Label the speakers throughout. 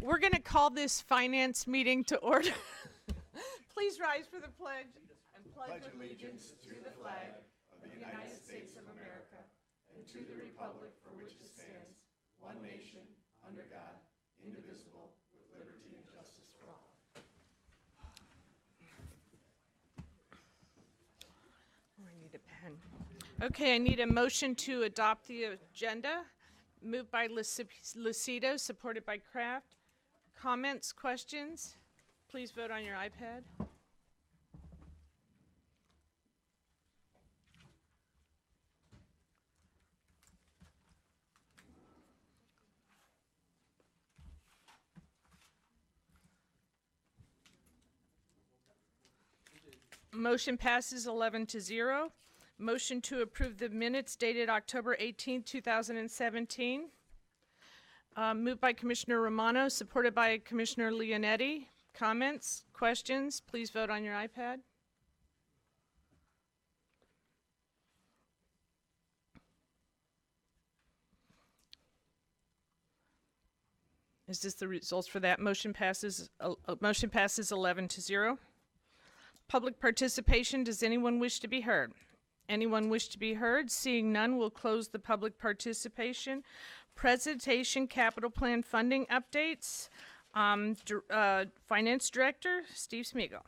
Speaker 1: We're going to call this finance meeting to order. Please rise for the pledge and pledge allegiance to the flag of the United States of America and to the republic for which it stands, one nation, under God, indivisible, with liberty and justice for all. Oh, I need a pen. Okay, I need a motion to adopt the agenda. Moved by Lucido, supported by Kraft. Comments, questions? Please vote on your iPad. Motion passes 11-0. Motion to approve the minutes dated October 18, 2017. Moved by Commissioner Romano, supported by Commissioner Leonetti. Comments, questions? Please vote on your iPad. Is this the results for that? Motion passes 11-0. Public participation. Does anyone wish to be heard? Anyone wish to be heard? Seeing none, we'll close the public participation. Presentation, capital plan funding updates. Finance Director, Steve Smigiel.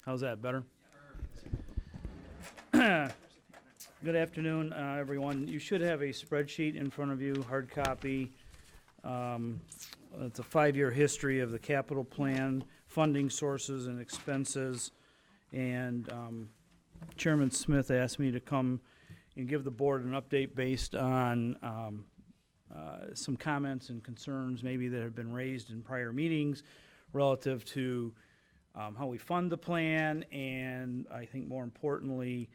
Speaker 2: How's that, better? Good afternoon, everyone. You should have a spreadsheet in front of you, hard copy. It's a 5-year history of the capital plan, funding sources and expenses. And Chairman Smith asked me to come and give the board an update based on some comments and concerns maybe that have been raised in prior meetings relative to how we fund the plan, and I think more importantly,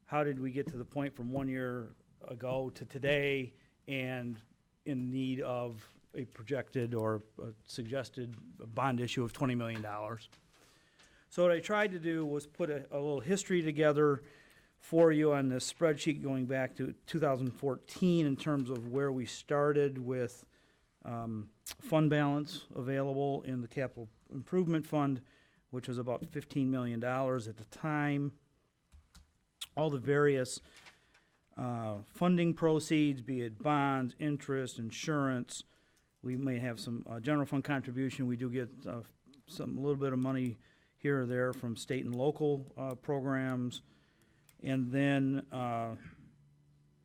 Speaker 2: how did we get to the point from 1 year ago to today and in need of a projected or a suggested bond issue of $20 million. So what I tried to do was put a little history together for you on this spreadsheet going back to 2014 in terms of where we started with fund balance available in the capital improvement fund, which was about $15 million at the time. All the various funding proceeds, be it bonds, interest, insurance. We may have some general fund contribution. We do get a little bit of money here or there from state and local programs. And then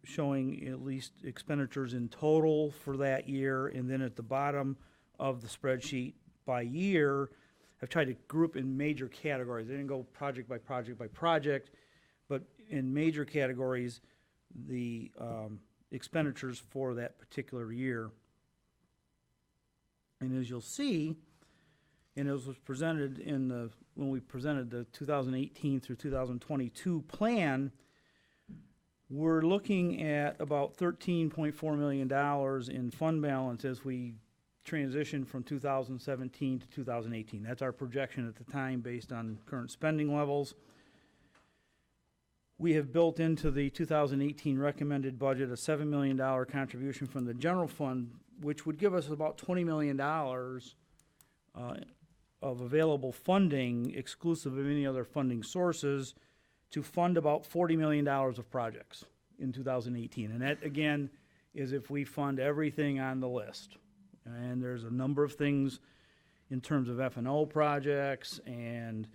Speaker 2: showing at least expenditures in total for that year. And then at the bottom of the spreadsheet by year, I've tried to group in major categories. I didn't go project by project by project, but in major categories, the expenditures for that particular year. And as you'll see, and as was presented when we presented the 2018 through 2022 plan, we're looking at about $13.4 million in fund balance as we transition from 2017 to 2018. That's our projection at the time based on current spending levels. We have built into the 2018 recommended budget a $7 million contribution from the general fund, which would give us about $20 million of available funding, exclusive of any other funding sources, to fund about $40 million of projects in 2018. And that, again, is if we fund everything on the list. And there's a number of things in terms of F&O projects and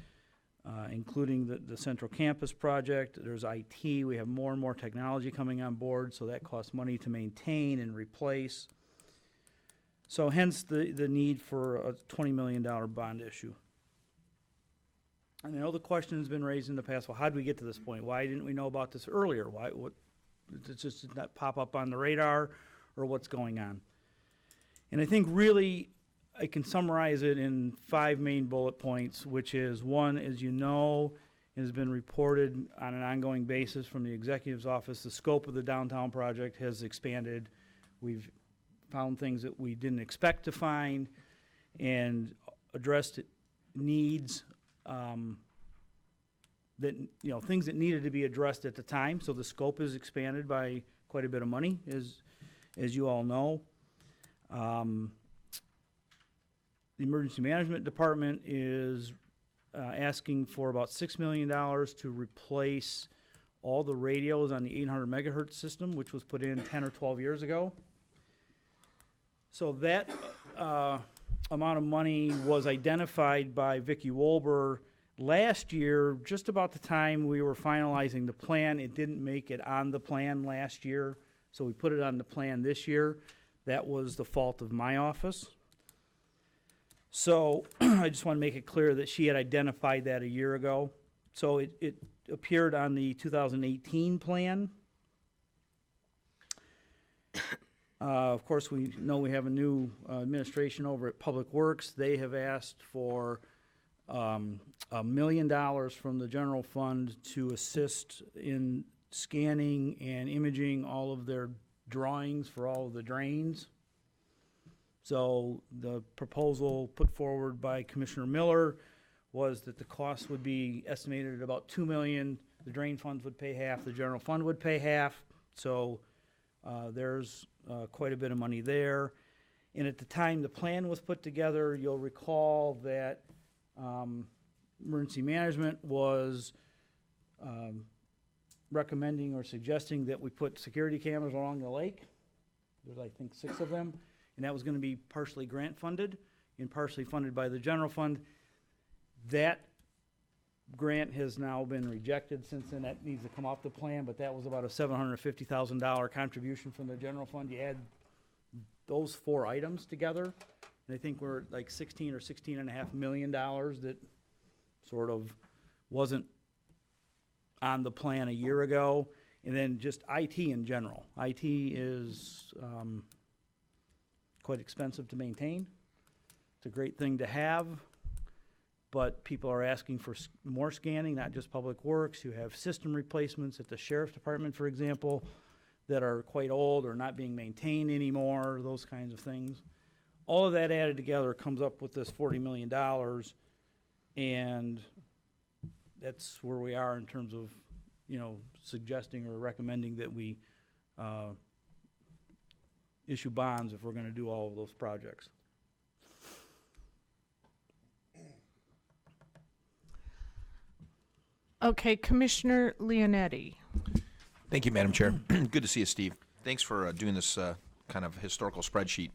Speaker 2: including the Central Campus project. There's IT. We have more and more technology coming on board, so that costs money to maintain and replace. So hence the need for a $20 million bond issue. And I know the question has been raised in the past, well, how did we get to this point? Why didn't we know about this earlier? It just did not pop up on the radar, or what's going on? And I think really I can summarize it in 5 main bullet points, which is, one, as you know, it has been reported on an ongoing basis from the executive's office, the scope of the downtown project has expanded. We've found things that we didn't expect to find and addressed needs things that needed to be addressed at the time. So the scope is expanded by quite quite a bit of money, as you all know. The Emergency Management Department is asking for about $6 million to replace all the radios on the 800 megahertz system, which was put in 10 or 12 years ago. So that amount of money was identified by Vicki Wolber last year, just about the time we were finalizing the plan. It didn't make it on the plan last year, so we put it on the plan this year. That was the fault of my office. So I just want to make it clear that she had identified that a year ago. So it appeared on the 2018 plan. Of course, we know we have a new administration over at Public Works. They have asked for $1 million from the general fund to assist in scanning and imaging all of their drawings for all of the drains. So the proposal put forward by Commissioner Miller was that the cost would be estimated at about $2 million. The drain funds would pay half, the general fund would pay half. So there's quite a bit of money there. And at the time the plan was put together, you'll recall that Emergency Management was recommending or suggesting that we put security cameras along the lake. There's, I think, 6 of them. And that was going to be partially grant funded and partially funded by the general fund. That grant has now been rejected since then. That needs to come off the plan, but that was about a $750,000 contribution from the general fund. You add those 4 items together, and I think we're like $16 or $16.5 million that sort of wasn't on the plan a year ago. And then just IT in general. IT is quite expensive to maintain. It's a great thing to have, but people are asking for more scanning, not just Public Works. You have system replacements at the Sheriff's Department, for example, that are quite old or not being maintained anymore, those kinds of things. All of that added together comes up with this $40 million, and that's where we are in terms of, suggesting or recommending that we issue bonds if we're going to do all of those projects.
Speaker 1: Okay, Commissioner Leonetti.
Speaker 3: Thank you, Madam Chair. Good to see you, Steve. Thanks for doing this kind of historical spreadsheet.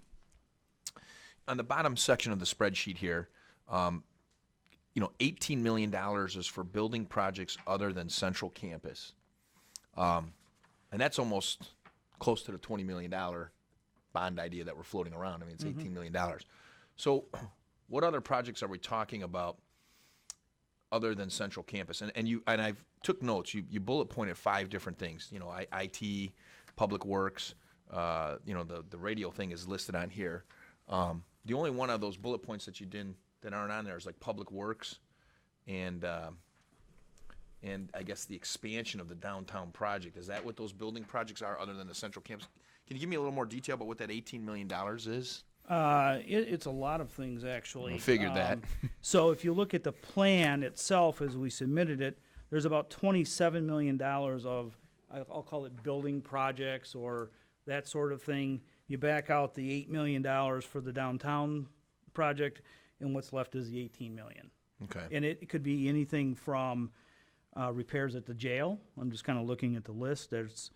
Speaker 3: On the bottom section of the spreadsheet here, $18 million is for building projects other than Central Campus. And that's almost close to the $20 million bond idea that we're floating around. I mean, it's $18 million. So what other projects are we talking about other than Central Campus? And I took notes. You bullet pointed 5 different things. IT, Public Works, the radio thing is listed on here. The only one of those bullet points that that aren't on there is like Public Works and I guess the expansion of the downtown project. Is that what those building projects are other than the Central Campus? Can you give me a little more detail about what that $18 million is?
Speaker 2: It's a lot of things, actually.
Speaker 3: I figured that.
Speaker 2: So if you look at the plan itself as we submitted it, there's about $27 million of, I'll call it building projects or that sort of thing. You back out the $8 million for the downtown project, and what's left is the $18 million.
Speaker 3: Okay.
Speaker 2: And it could be anything from repairs at the jail. I'm just kind of looking at the list. There's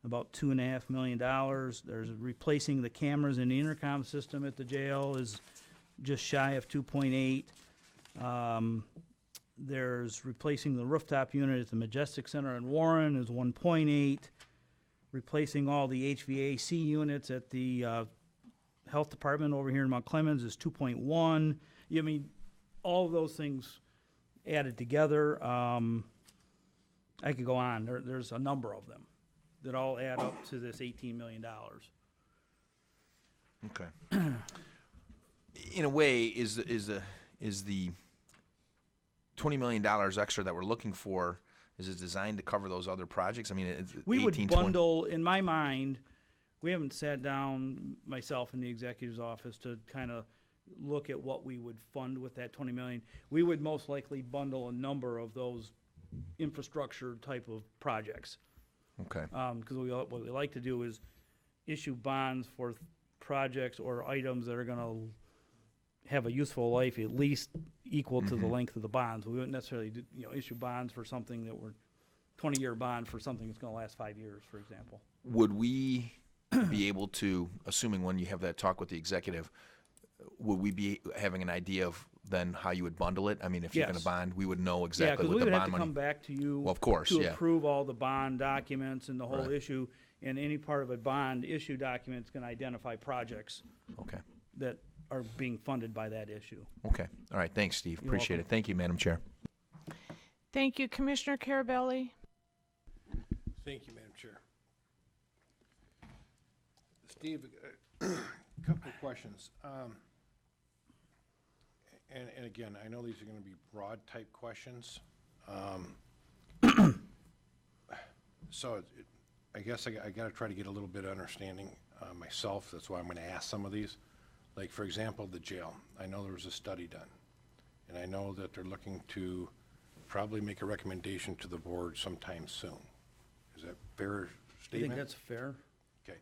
Speaker 2: about $2.5 million. There's replacing the cameras in the intercom system at the jail is just shy of 2.8. There's replacing the rooftop unit at the Majestic Center in Warren is 1.8. Replacing all the HVAC units at the health department over here in Mount Clemens is 2.1. I mean, all of those things added together. I could go on. There's a number of them that all add up to this $18 million.
Speaker 3: Okay. In a way, is the $20 million extra that we're looking for, is it designed to cover those other projects? I mean, it's
Speaker 2: We
Speaker 3: 18,
Speaker 2: would bundle, in my mind, we haven't sat down, myself and the executive's office, to kind of look at what we would fund with that $20 million. We would most likely bundle a number of those infrastructure type of projects.
Speaker 3: Okay.
Speaker 2: Because what we like to do is issue bonds for projects or items that are gonna have a useful life at least equal to the length of the bonds. We wouldn't necessarily do, issue bonds for something that were 20-year bond for something that's gonna last 5 years, for example.
Speaker 3: Would we be able to, assuming when you have that talk with the executive, would we be having an idea of then how you would bundle it? I mean, if you're going
Speaker 2: Yes.
Speaker 3: to bond, we would know
Speaker 2: Yeah,
Speaker 3: exactly
Speaker 2: because
Speaker 3: what
Speaker 2: we
Speaker 3: the
Speaker 2: would have
Speaker 3: bond
Speaker 2: to come
Speaker 3: money.
Speaker 2: back to you.
Speaker 3: Well, of course,
Speaker 2: to
Speaker 3: yeah.
Speaker 2: approve all the bond documents and the whole
Speaker 3: Right.
Speaker 2: issue, and any part of a bond issue document is gonna identify projects
Speaker 3: Okay.
Speaker 2: that are being funded by that issue.
Speaker 3: Okay. All right. Thanks, Steve.
Speaker 2: You're
Speaker 3: Appreciate
Speaker 2: welcome.
Speaker 3: it. Thank you, Madam Chair.
Speaker 1: Thank you, Commissioner Carabelli.
Speaker 4: Thank you, Madam Chair. Steve, a couple of questions. And again, I know these are going to be broad-type questions. So I guess I got to try to get a little bit of understanding myself. That's why I'm going to ask some of these. Like, for example, the jail. I know there was a study done, and I know that they're looking to probably make a recommendation to the board sometime soon. Is that fair
Speaker 2: I
Speaker 4: statement?
Speaker 2: think that's fair.
Speaker 4: Okay.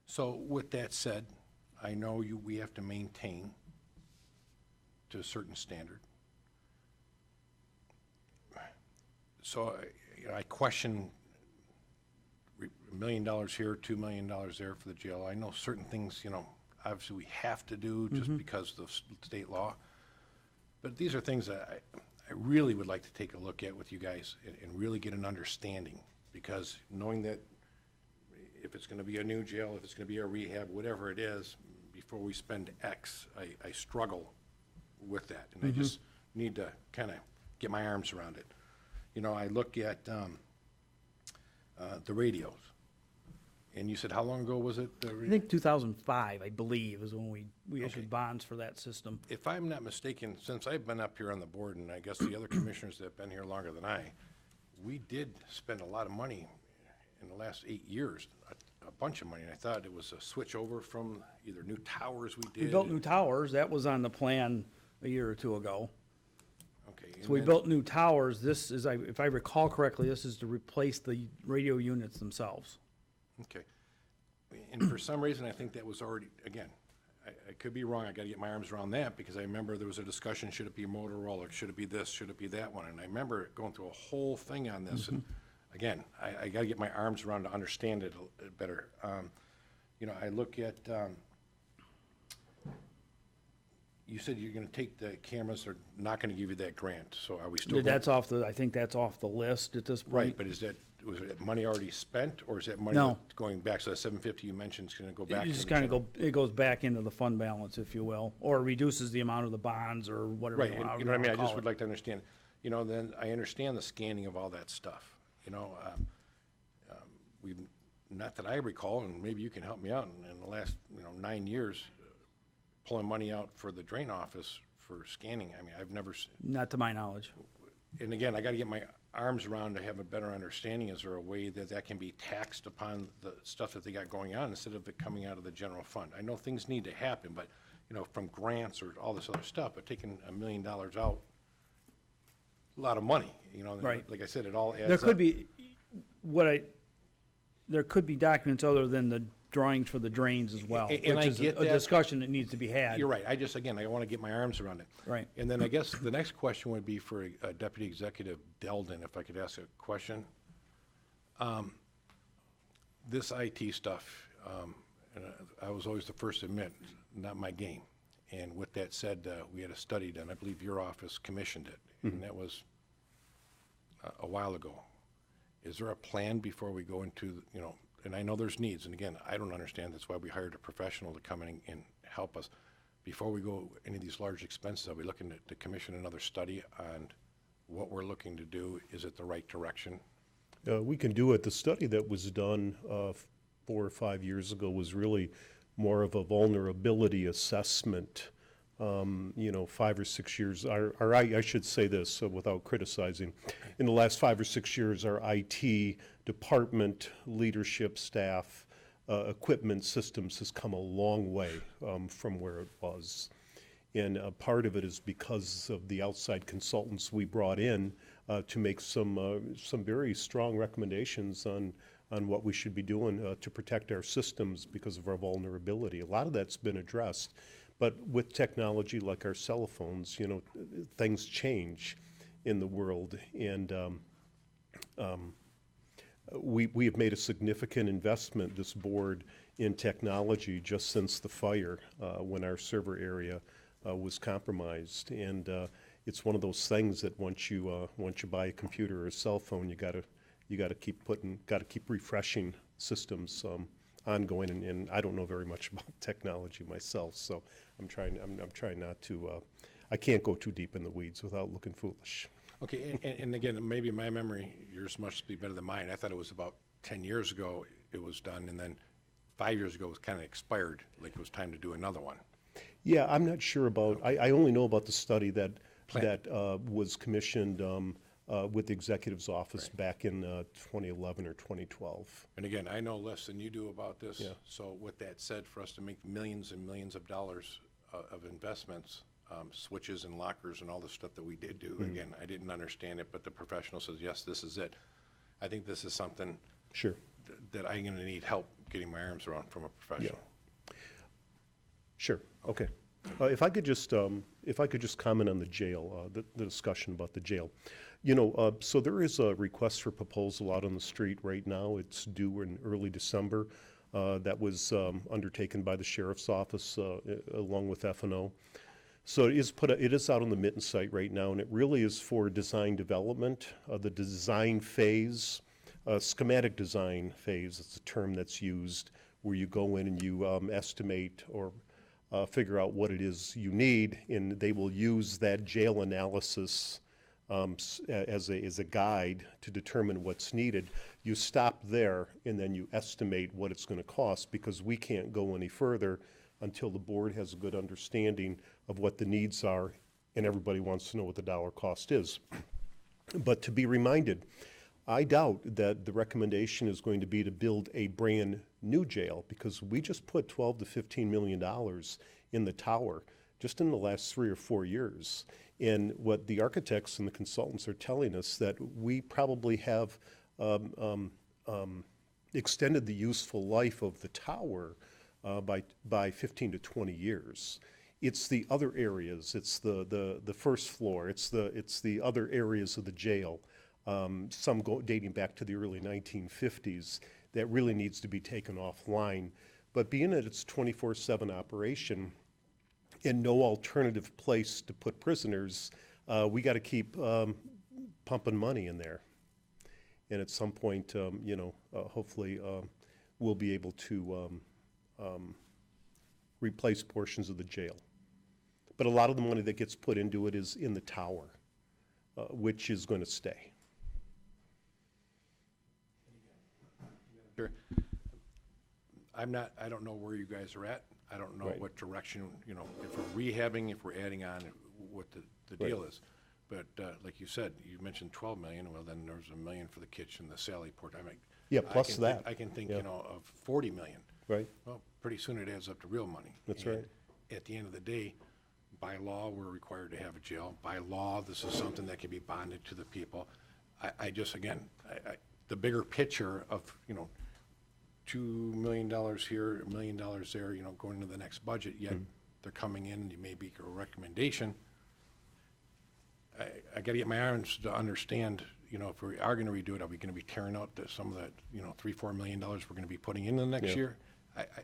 Speaker 4: So with that said, I know we have to maintain to a certain standard. So I question $1 million here, $2 million there for the jail. I know certain things, obviously we have to do just because of state law. But these are things that I really would like to take a look at with you guys and really get an understanding. Because knowing that if it's going to be a new jail, if it's going to be a rehab, whatever it is, before we spend X, I struggle with that. And I just need to kind of get my arms around it. I look at the radios. And you said, how long ago was it?
Speaker 2: I think 2005, I believe, is when we
Speaker 4: Okay.
Speaker 2: issued bonds for that system.
Speaker 4: If I'm not mistaken, since I've been up here on the board, and I guess the other commissioners that have been here longer than I, we did spend a lot of money in the last 8 years, a bunch of money. And I thought it was a switch over from either new towers we did.
Speaker 2: We built new towers. That was on the plan a year or two ago.
Speaker 4: Okay.
Speaker 2: So we built new towers. This is, if I recall correctly, this is to replace the radio units themselves.
Speaker 4: Okay. And for some reason, I think that was already, again, I could be wrong. I got to get my arms around that because I remember there was a discussion, should it be Motorola? Should it be this? Should it be that one? And I remember going through a whole thing on this. And again, I got to get my arms around to understand it better. I look at, you said you're going to take the cameras, they're not going to give you that grant. So are we still?
Speaker 2: I think that's off the list at this point.
Speaker 4: Right, but was it money already spent, or is that money
Speaker 2: No.
Speaker 4: going back? So that 750 you mentioned is going to go back?
Speaker 2: It
Speaker 4: to
Speaker 2: just
Speaker 4: the
Speaker 2: kind
Speaker 4: general-
Speaker 2: of it goes back into the fund balance, if you will, or reduces the amount of the bonds or whatever.
Speaker 4: Right, and you know what I mean? I just would
Speaker 2: like.
Speaker 4: like to understand, then I understand the scanning of all that stuff. We've, not that I recall, and maybe you can help me out, in the last, 9 years, pulling money out for the drain office for scanning. I mean, I've never,
Speaker 2: Not to my knowledge.
Speaker 4: and again, I got to get my arms around to have a better understanding. Is there a way that can be taxed upon the stuff that they got going on instead of it coming out of the general fund? I know things need to happen, but, from grants or all this other stuff, but taking $1 million out, a lot of money,
Speaker 2: Right.
Speaker 4: Like I said, it all adds up.
Speaker 2: There could be, there could be documents other than the drawings for the drains as well,
Speaker 4: And I
Speaker 2: which is
Speaker 4: get
Speaker 2: a
Speaker 4: that.
Speaker 2: discussion that needs to be had.
Speaker 4: You're right. I want to get my arms around it.
Speaker 2: Right.
Speaker 4: And then I guess the next question would be for Deputy Executive Delden, if I could ask a question. This IT stuff, and I was always the first to admit, not my game. And with that said, we had a study done. I believe your office commissioned it, and that was a while ago. Is there a plan before we go into, and I know there's needs, and again, I don't understand, that's why we hired a professional to come in and help us. Before we go any of these large expenses, are we looking to commission another study on what we're looking to do? Is it the right direction?
Speaker 5: We can do it. The study that was done 4 or 5 years ago was really more of a vulnerability assessment. 5 or 6 years, I should say this without criticizing. In the last 5 or 6 years, our IT department, leadership, staff, equipment, systems has come a long way from where it was. And part of it is because of the outside consultants we brought in to make some very strong recommendations on on what we should be doing to protect our systems because of our vulnerability. A lot of that's been addressed, but with technology like our cell phones, you know, things change in the world, and we have made a significant investment, this board, in technology just since the fire when our server area was compromised, and it's one of those things that once you buy a computer or a cell phone, you gotta keep refreshing systems ongoing, and I don't know very much about technology myself, so I'm trying not to. I can't go too deep in the weeds without looking foolish.
Speaker 4: Okay, and again, maybe my memory, yours must be better than mine. I thought it was about 10 years ago it was done, and then 5 years ago it was kind of expired, like it was time to do another one.
Speaker 5: Yeah, I'm not sure about, I only know about the study that was commissioned with the executive's office back in 2011 or 2012.
Speaker 4: And again, I know less than you do about this.
Speaker 5: Yeah.
Speaker 4: So with that said, for us to make millions and millions of dollars of investments, switches and lockers and all the stuff that we did do, again, I didn't understand it, but the professional says, yes, this is it. I think this is something
Speaker 5: Sure.
Speaker 4: that I'm gonna need help getting my arms around from a professional.
Speaker 5: Sure, okay. If I could just comment on the jail, the discussion about the jail. You know, so there is a request for proposal out on the street right now. It's due in early December. That was undertaken by the sheriff's office along with F&O. So it is out on the Mitten site right now, and it really is for design development. The design phase, schematic design phase, it's a term that's used where you go in and you estimate or figure out what it is you need, and they will use that jail analysis as a guide to determine what's needed. You stop there, and then you estimate what it's going to cost, because we can't go any further until the board has a good understanding of what the needs are, and everybody wants to know what the dollar cost is. But to be reminded, I doubt that the recommendation is going to be to build a brand new jail, because we just put $12 to $15 million in the tower just in the last 3 or 4 years. And what the architects and the consultants are telling us, that we probably have extended the useful life of the tower by 15 to 20 years. It's the other areas, it's the first floor, it's the other areas of the jail, some dating back to the early 1950s, that really needs to be taken offline. But being that it's 24/7 operation and no alternative place to put prisoners, we got to keep pumping money in there. And at some point, hopefully we'll be able to replace portions of the jail. But a lot of the money that gets put into it is in the tower, which is going to stay.
Speaker 4: Sure. I don't know where you guys are at. I don't know
Speaker 5: Right.
Speaker 4: what direction, if we're rehabbing, if we're adding on, what the deal is. But like you said, you mentioned 12 million, well, then there's $1 million for the kitchen, the Sally Port.
Speaker 5: Yeah, plus that.
Speaker 4: I can think,
Speaker 5: Yeah.
Speaker 4: of 40 million.
Speaker 5: Right.
Speaker 4: Well, pretty soon it adds up to real money.
Speaker 5: That's
Speaker 4: And
Speaker 5: right.
Speaker 4: At the end of the day, by law, we're required to have a jail. By law, this is something that can be bonded to the people. I just, again, the bigger picture of, $2 million here, $1 million there, going to the next budget, yet they're coming in, you may make a recommendation. I gotta get my arms to understand, if we are gonna redo it, are we gonna be tearing out some of that, $3-4 million we're gonna be putting in the next
Speaker 5: Yeah.
Speaker 4: year?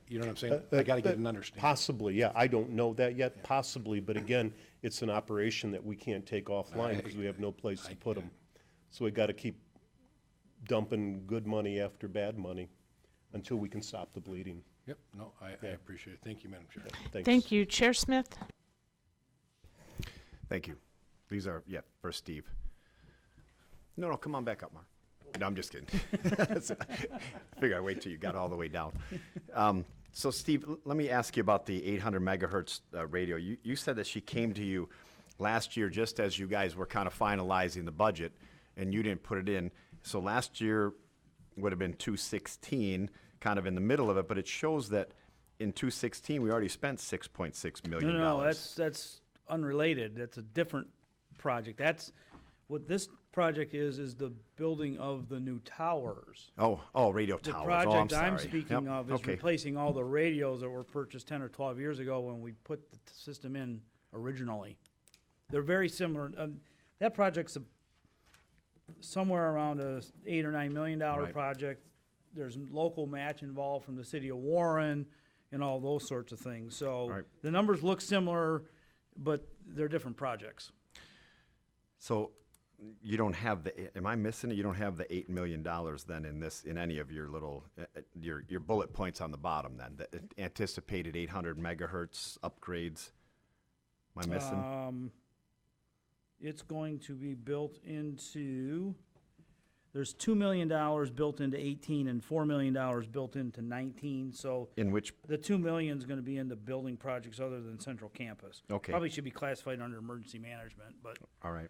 Speaker 4: You know what I'm saying? I gotta get an understanding.
Speaker 5: Possibly, yeah. I don't know that yet, possibly, but again, it's an operation that we can't take offline because we have no place to put them. So we got to keep dumping good money after bad money until we can stop the bleeding.
Speaker 4: Yep, no, I appreciate it. Thank you, Madam Chair.
Speaker 5: Thanks.
Speaker 1: Thank you. Chair Smith?
Speaker 6: Thank you. These are, first Steve. No, come on back up, Mark. No, I'm just kidding. Figure I'd wait till you got all the way down. So Steve, let me ask you about the 800 megahertz radio. You said that she came to you last year just as you guys were kind of finalizing the budget, and you didn't put it in. So last year would have been 216, kind of in the middle of it, but it shows that in 216 we already spent $6.6 million.
Speaker 2: No, that's unrelated. That's a different project. That's what this project is the building of the new towers.
Speaker 6: Radio
Speaker 2: The
Speaker 6: towers.
Speaker 2: project
Speaker 6: I'm
Speaker 2: I'm
Speaker 6: sorry.
Speaker 2: speaking
Speaker 6: Yep,
Speaker 2: of is
Speaker 6: okay.
Speaker 2: replacing all the radios that were purchased 10 or 12 years ago when we put the system in originally. They're very similar. That project's somewhere around a $8 or $9 million
Speaker 6: Right.
Speaker 2: project. There's local match involved from the city of Warren and all those sorts of things. So
Speaker 6: Right.
Speaker 2: the numbers look similar, but they're different projects.
Speaker 6: So you don't have am I missing it? You don't have the $8 million then in any of your little, your bullet points on the bottom then, the anticipated 800 megahertz upgrades? Am I missing?
Speaker 2: It's going to be built into, there's $2 million built into 18 and $4 million built into 19. So
Speaker 6: In which,
Speaker 2: the 2 million is going to be into building projects other than Central Campus.
Speaker 6: Okay.
Speaker 2: Probably should be classified under emergency management, but
Speaker 6: all right.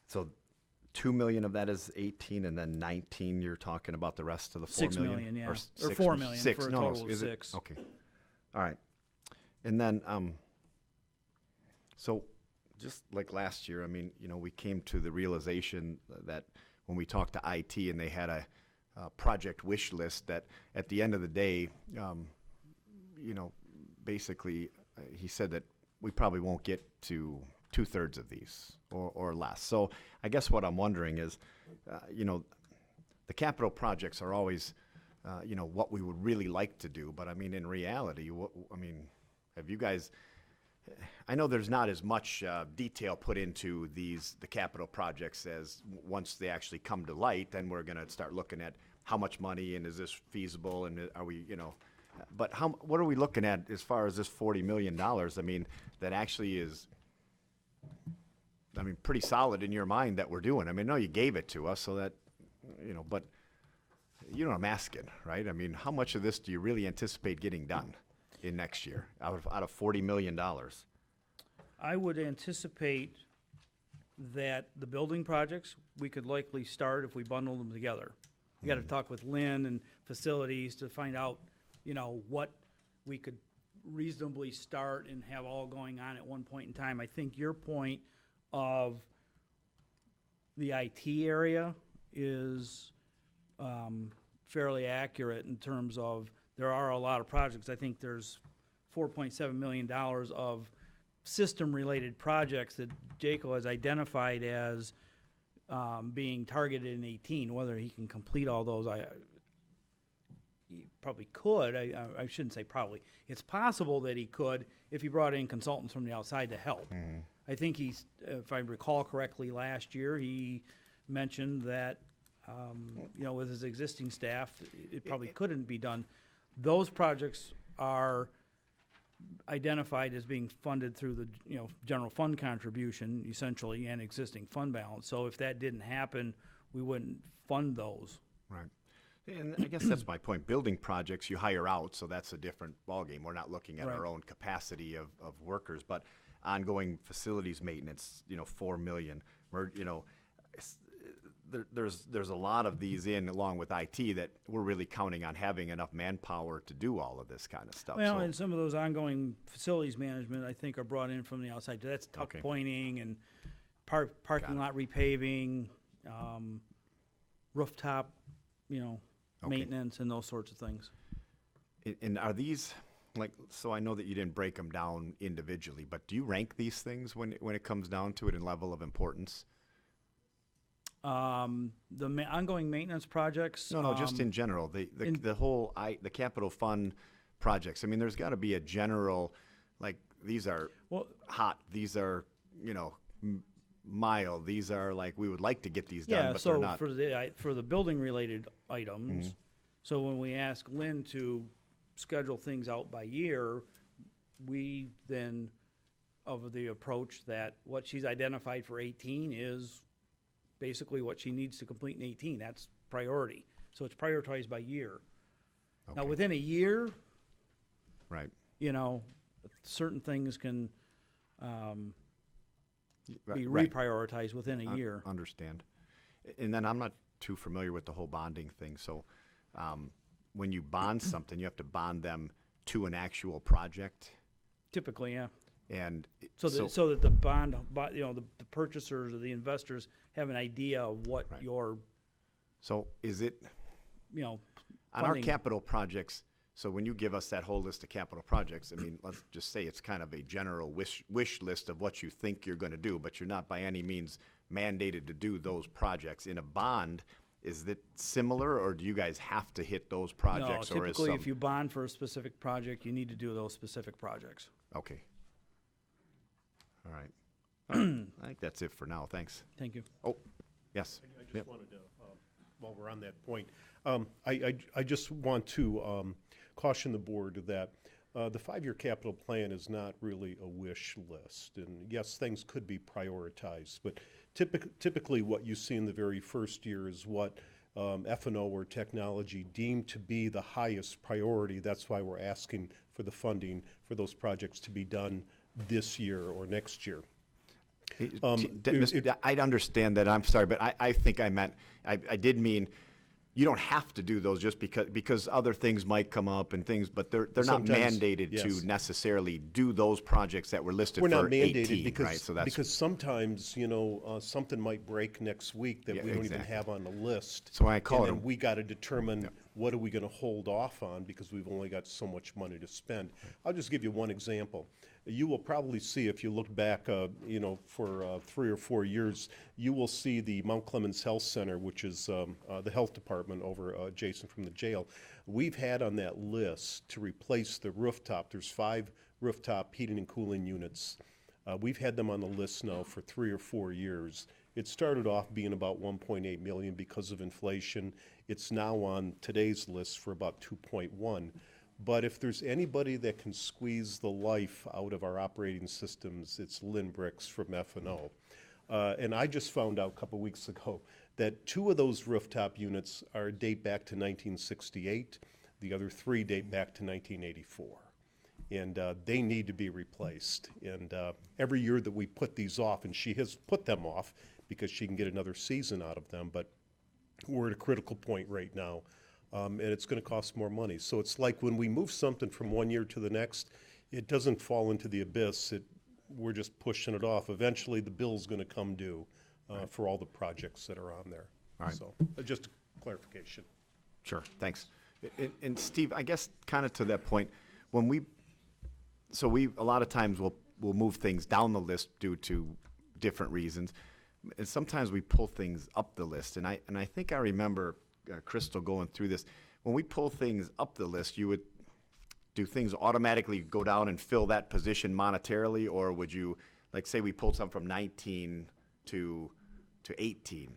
Speaker 6: So 2 million of that is 18, and then 19, you're talking about the rest of the 4
Speaker 2: 6
Speaker 6: million?
Speaker 2: million, yeah. Or
Speaker 6: six-
Speaker 2: 4 million
Speaker 6: six,
Speaker 2: for a
Speaker 6: no,
Speaker 2: total of
Speaker 6: is it?
Speaker 2: 6.
Speaker 6: Okay. All right. And then, so just like last year, I mean, we came to the realization that when we talked to IT and they had a project wish list, that at the end of the day, basically, he said that we probably won't get to 2/3 of these or less. So I guess what I'm wondering is, the capital projects are always, what we would really like to do. But I mean, in reality, have you guys? I know there's not as much detail put into the capital projects as once they actually come to light. Then we're going to start looking at how much money and is this feasible and are we, But what are we looking at as far as this $40 million? I mean, that actually is, pretty solid in your mind that we're doing. I mean, no, you gave it to us so that, but you know what I'm asking, right? I mean, how much of this do you really anticipate getting done in next year out of $40 million?
Speaker 2: I would anticipate that the building projects, we could likely start if we bundle them together. We got to talk with Lynn and facilities to find out, what we could reasonably start and have all going on at one point in time. I think your point of the IT area is fairly accurate in terms of there are a lot of projects. I think there's $4.7 million of system-related projects that Jaco has identified as being targeted in 18. Whether he can complete all those, he probably could. I shouldn't say probably. It's possible that he could if he brought in consultants from the outside to help.
Speaker 6: Mm-hmm.
Speaker 2: I think he's, if I recall correctly, last year he mentioned that, with his existing staff, it probably couldn't be done. Those projects are identified as being funded through the, general fund contribution, essentially, and existing fund balance. So if that didn't happen, we wouldn't fund those.
Speaker 6: Right. And I guess that's my point. Building projects, you hire out, so that's a different ballgame. We're not looking at
Speaker 2: Right.
Speaker 6: our own capacity of workers, but ongoing facilities maintenance, $4 million. There's a lot of these along with IT that we're really counting on having enough manpower to do all of this kind of stuff.
Speaker 2: Well,
Speaker 6: So-
Speaker 2: and some of those ongoing facilities management, I think, are brought in from the outside. That's tuck
Speaker 6: Okay.
Speaker 2: pointing and parking lot repaving, rooftop,
Speaker 6: Okay.
Speaker 2: maintenance and those sorts of things.
Speaker 6: And are these, so I know that you didn't break them down individually, but do you rank these things when it comes down to it in level of importance?
Speaker 2: The ongoing maintenance projects.
Speaker 6: No, just in general, the whole the capital fund projects. I mean, there's got to be a general, these are
Speaker 2: Well,
Speaker 6: hot, these are mild, these are we would like to get these done,
Speaker 2: yeah,
Speaker 6: but they're
Speaker 2: so
Speaker 6: not.
Speaker 2: for the building related items,
Speaker 6: Mm-hmm.
Speaker 2: so when we ask Lynn to schedule things out by year, we then of the approach that what she's identified for 18 is basically what she needs to complete in 18. That's priority. So it's prioritized by year. Now,
Speaker 6: Okay.
Speaker 2: within a year,
Speaker 6: Right.
Speaker 2: certain things can be
Speaker 6: Right.
Speaker 2: reprioritized within a year.
Speaker 6: Understand. And then I'm not too familiar with the whole bonding thing. So when you bond something, you have to bond them to an actual project.
Speaker 2: Typically, yeah.
Speaker 6: And
Speaker 2: So that the bond, the purchasers or the investors have an idea of what your,
Speaker 6: so is it,
Speaker 2: you know,
Speaker 6: on our
Speaker 2: funding.
Speaker 6: capital projects, so when you give us that whole list of capital projects, I mean, let's just say it's kind of a general wish list of what you think you're going to do, but you're not by any means mandated to do those projects. In a bond, is it similar, or do you guys have to hit those
Speaker 2: No,
Speaker 6: projects? Or is
Speaker 2: typically,
Speaker 6: some?
Speaker 2: if you bond for a specific project, you need to do those specific projects.
Speaker 6: Okay. All right. I think that's it for now. Thanks.
Speaker 2: Thank you.
Speaker 6: Oh, yes.
Speaker 5: I
Speaker 6: Yep.
Speaker 5: just wanted to, while we're on that point, I just want to caution the board that the 5-year capital plan is not really a wish list. And yes, things could be prioritized, but typically what you see in the very first year is what F&O or technology deemed to be the highest priority. That's why we're asking for the funding for those projects to be done this year or next year.
Speaker 6: I'd understand that. I'm sorry, but I think I meant, I did mean, you don't have to do those just because other things might come up and things, but they're not
Speaker 5: Sometimes,
Speaker 6: mandated
Speaker 5: yes.
Speaker 6: to necessarily do those projects that were listed
Speaker 5: We're
Speaker 6: for
Speaker 5: not mandated
Speaker 6: 18,
Speaker 5: because,
Speaker 6: right? So that's,
Speaker 5: because sometimes, something might break next week that
Speaker 6: Yeah,
Speaker 5: we don't even
Speaker 6: exactly.
Speaker 5: have on the list.
Speaker 6: So I call
Speaker 5: And
Speaker 6: it
Speaker 5: then we got to determine what are we going to hold off on because we've only got so much money to spend. I'll just give you one example. You will probably see, if you look back, for 3 or 4 years, you will see the Mount Clemens Health Center, which is the health department over adjacent from the jail. We've had on that list to replace the rooftop. There's 5 rooftop heating and cooling units. We've had them on the list now for 3 or 4 years. It started off being about 1.8 million because of inflation. It's now on today's list for about 2.1. But if there's anybody that can squeeze the life out of our operating systems, it's Lynn Bricks from F&O. And I just found out a couple weeks ago that 2 of those rooftop units date back to 1968. The other 3 date back to 1984. And they need to be replaced. And every year that we put these off, and she has put them off because she can get another season out of them, but we're at a critical point right now. And it's going to cost more money. So it's like when we move something from one year to the next, it doesn't fall into the abyss. We're just pushing it off. Eventually, the bill's going to come due for all the projects that are on there.
Speaker 6: All right.
Speaker 5: So just a clarification.
Speaker 6: sure, thanks. And Steve, I guess kind of to that point, when we a lot of times we'll move things down the list due to different reasons. And sometimes we pull things up the list. And I think I remember Crystal going through this. When we pull things up the list, do things automatically go down and fill that position monetarily, or would you, like, say we pulled something from 19 to 18?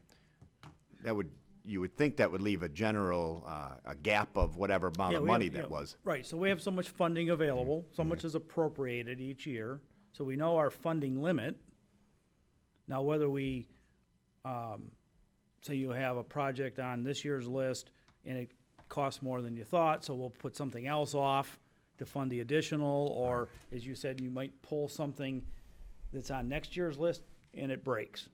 Speaker 6: You would think that would leave a general a gap of whatever amount of money that was.
Speaker 2: Right, so we have so much funding available, so much is appropriated each year, so we know our funding limit. Now, whether we, say you have a project on this year's list and it costs more than you thought, so we'll put something else off to fund the additional, or as you said, you might pull something that's on next year's list and it breaks.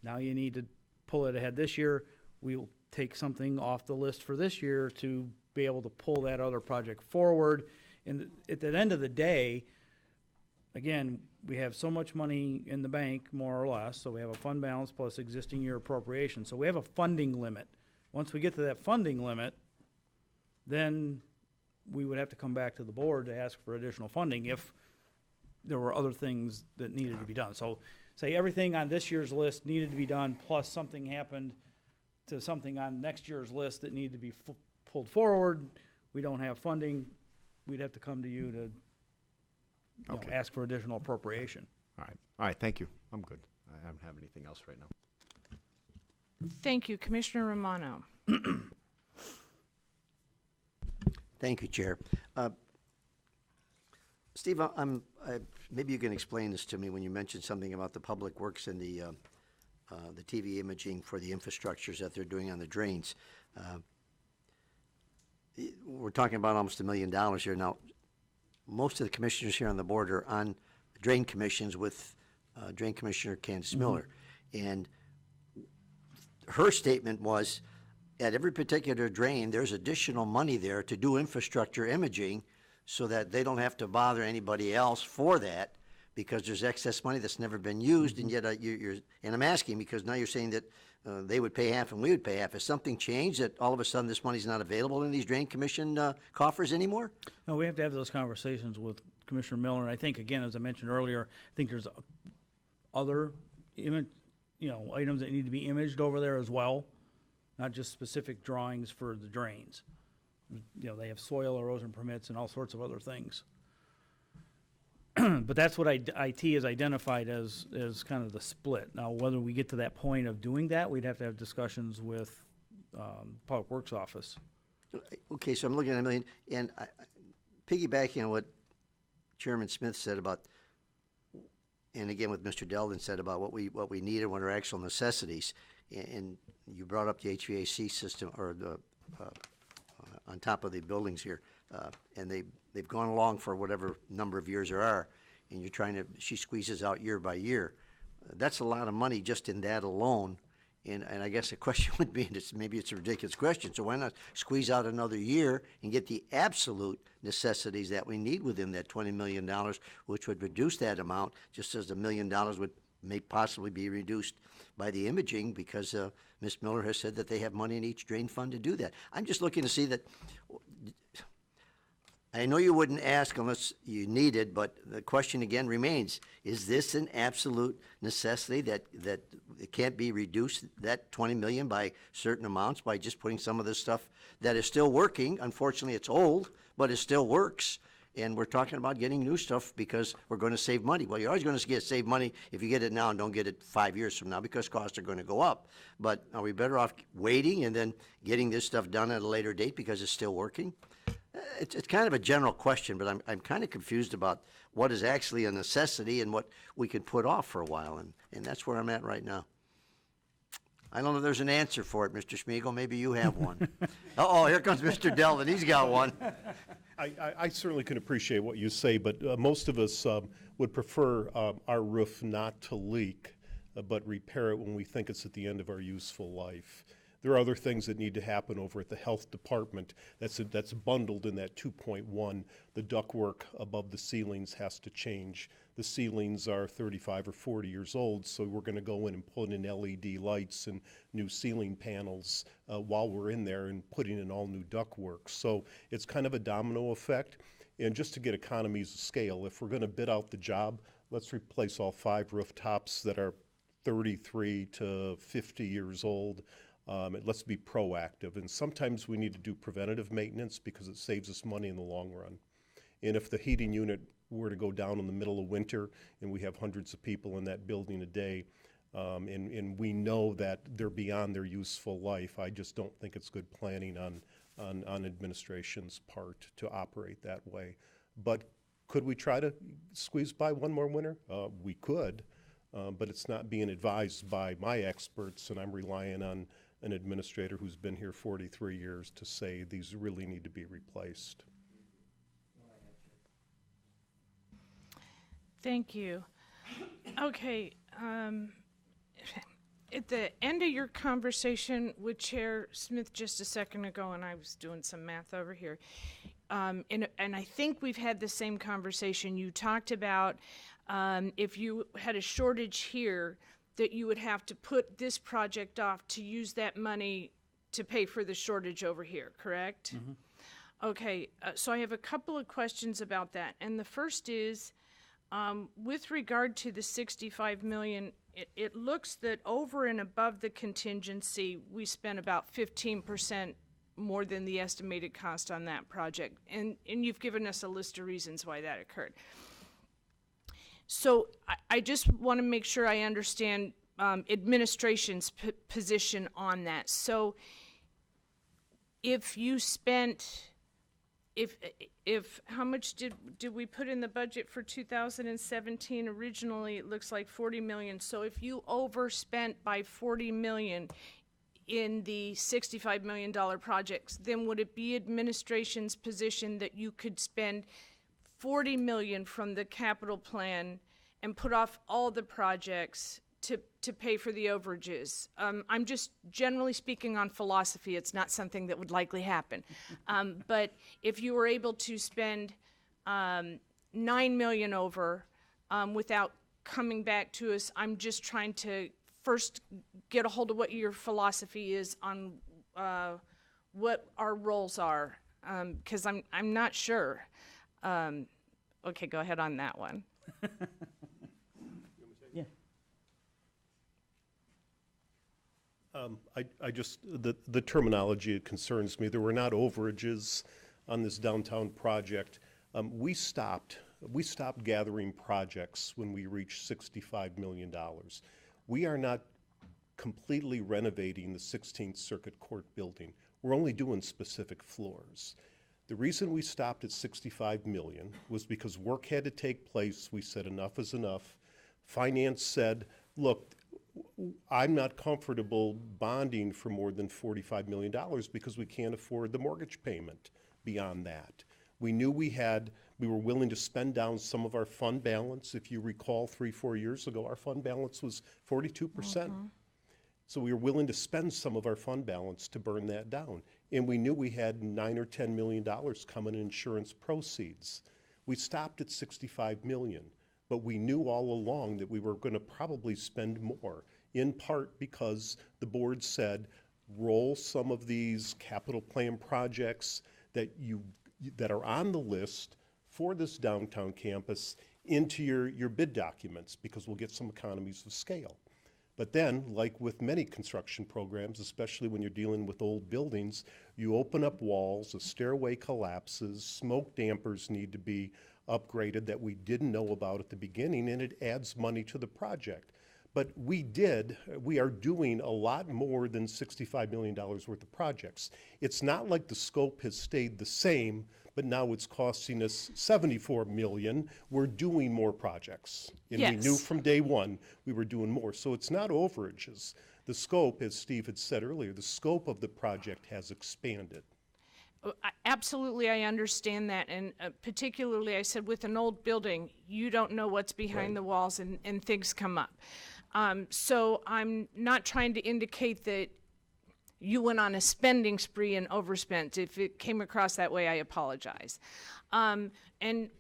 Speaker 2: Now you need to pull it ahead this year. We'll take something off the list for this year to be able to pull that other project forward. And at the end of the day, again, we have so much money in the bank, more or less, so we have a fund balance plus existing year appropriation. So we have a funding limit. Once we get to that funding limit, then we would have to come back to the board to ask for additional funding if there were other things that needed to be done. So say everything on this year's list needed to be done, plus something happened to something on next year's list that needed to be pulled forward. We don't have funding. We'd have to come to you to
Speaker 6: Okay.
Speaker 2: ask for additional appropriation.
Speaker 6: All right, thank you. I'm good. I don't have anything else right now.
Speaker 1: Thank you. Commissioner Romano.
Speaker 7: Thank you, Chair. Steve, maybe you can explain this to me when you mentioned something about the public works and the TV imaging for the infrastructures that they're doing on the drains. We're talking about almost $1 million here. Now, most of the commissioners here on the board are on drain commissions with Drain Commissioner Candace Miller. And her statement was, at every particular drain, there's additional money there to do infrastructure imaging so that they don't have to bother anybody else for that. because there's excess money that's never been used, and yet and I'm asking because now you're saying that they would pay half and we would pay half. Has something changed that all of a sudden this money's not available in these drain commission coffers anymore?
Speaker 2: No, we have to have those conversations with Commissioner Miller, and I think, again, as I mentioned earlier, I think there's other items that need to be imaged over there as well, not just specific drawings for the drains. They have soil erosion permits and all sorts of other things. But that's what IT has identified as kind of the split. Now, whether we get to that point of doing that, we'd have to have discussions with Public Works Office.
Speaker 7: Okay, so I'm looking at $1 million, and piggybacking on what Chairman Smith said about, and again what Mr. Delden said about what we need and what are actual necessities, and you brought up the HVAC system or the on top of the buildings here, and they've gone along for whatever number of years there are, and she squeezes out year by year. That's a lot of money just in that alone. And I guess the question would be, and maybe it's a ridiculous question, so why not squeeze out another year and get the absolute necessities that we need within that $20 million, which would reduce that amount, just as $1 million may possibly be reduced by the imaging, because Ms. Miller has said that they have money in each drain fund to do that. I'm just looking to see that. I know you wouldn't ask unless you needed, but the question again remains, is this an absolute necessity that it can't be reduced, that 20 million, by certain amounts by just putting some of this stuff that is still working? Unfortunately, it's old, but it still works. And we're talking about getting new stuff because we're going to save money. Well, you're always going to save money if you get it now and don't get it 5 years from now, because costs are going to go up. But are we better off waiting and then getting this stuff done at a later date because it's still working? It's kind of a general question, but I'm kind of confused about what is actually a necessity and what we could put off for a while, and that's where I'm at right now. I don't know if there's an answer for it, Mr. Smigiel. Maybe you have one. Uh-oh, here comes Mr. Delvin. He's got one.
Speaker 5: I certainly can appreciate what you say, but most of us would prefer our roof not to leak, but repair it when we think it's at the end of our useful life. There are other things that need to happen over at the health department that's bundled in that 2.1. The ductwork above the ceilings has to change. The ceilings are 35 or 40 years old, so we're going to go in and put in LED lights and new ceiling panels while we're in there and putting in all new ductwork. So it's kind of a domino effect. And just to get economies of scale, if we're going to bid out the job, let's replace all 5 rooftops that are 33 to 50 years old. Let's be proactive, and sometimes we need to do preventative maintenance because it saves us money in the long run. And if the heating unit were to go down in the middle of winter and we have hundreds of people in that building a day, and we know that they're beyond their useful life, I just don't think it's good planning on administration's part to operate that way. But could we try to squeeze by one more winter? We could, but it's not being advised by my experts, and I'm relying on an administrator who's been here 43 years to say these really need to be replaced.
Speaker 1: Thank you. Okay, at the end of your conversation with Chair Smith just a second ago, and I was doing some math over here, and I think we've had the same conversation. You talked about if you had a shortage here, that you would have to put this project off to use that money to pay for the shortage over here, correct? Mm-hmm. Okay, so I have a couple of questions about that. And the first is, with regard to the $65 million, it looks that over and above the contingency, we spent about 15% more than the estimated cost on that project. And you've given us a list of reasons why that occurred. So I just want to make sure I understand administration's position on that. So if you spent, if how much did we put in the budget for 2017? Originally, it looks like 40 million. So if you overspent by 40 million in the $65 million projects, then would it be administration's position that you could spend 40 million from the capital plan and put off all the projects to pay for the overages? I'm just generally speaking on philosophy. It's not something that would likely happen. But if you were able to spend 9 million over without coming back to us. I'm just trying to first get a hold of what your philosophy is on what our roles are, because I'm not sure. Okay, go ahead on that one.
Speaker 2: Yeah.
Speaker 5: I just, the terminology concerns me. There were not overages on this downtown project. We stopped gathering projects when we reached $65 million. We are not completely renovating the 16th Circuit Court building. We're only doing specific floors. The reason we stopped at 65 million was because work had to take place. We said enough is enough. Finance said, look, I'm not comfortable bonding for more than $45 million because we can't afford the mortgage payment beyond that. We knew we were willing to spend down some of our fund balance. If you recall, 3-4 years ago, our fund balance was 42%. So we were willing to spend some of our fund balance to burn that down. And we knew we had $9 or $10 million coming in insurance proceeds. We stopped at 65 million, but we knew all along that we were going to probably spend more, in part because the board said, roll some of these capital plan projects that are on the list for this downtown campus into your bid documents, because we'll get some economies of scale. But then, like with many construction programs, especially when you're dealing with old buildings, you open up walls, a stairway collapses, smoke dampers need to be upgraded that we didn't know about at the beginning, and it adds money to the project. But we are doing a lot more than $65 million worth of projects. It's not like the scope has stayed the same, but now it's costing us $74 million. We're doing more projects. And we knew
Speaker 1: Yes.
Speaker 5: from day one we were doing more. So it's not overages. The scope, as Steve had said earlier, the scope of the project has expanded.
Speaker 1: Absolutely, I understand that, and particularly, I said, with an old building, you don't know what's behind the walls, and things come up. So I'm not trying to indicate that you went on a spending spree and overspent. If it came across that way, I apologize. And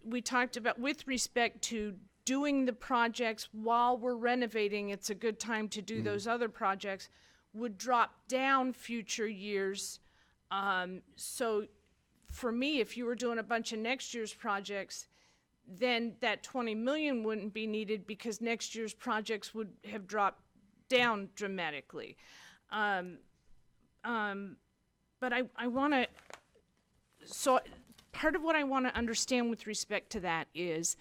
Speaker 1: we talked about, with respect to doing the projects while we're renovating, it's a good time to do those other projects, would drop down future years. So for me, if you were doing a bunch of next year's projects, then that 20 million wouldn't be needed because next year's projects would have dropped down dramatically. But I want to, so part of what I want to understand with respect to that is,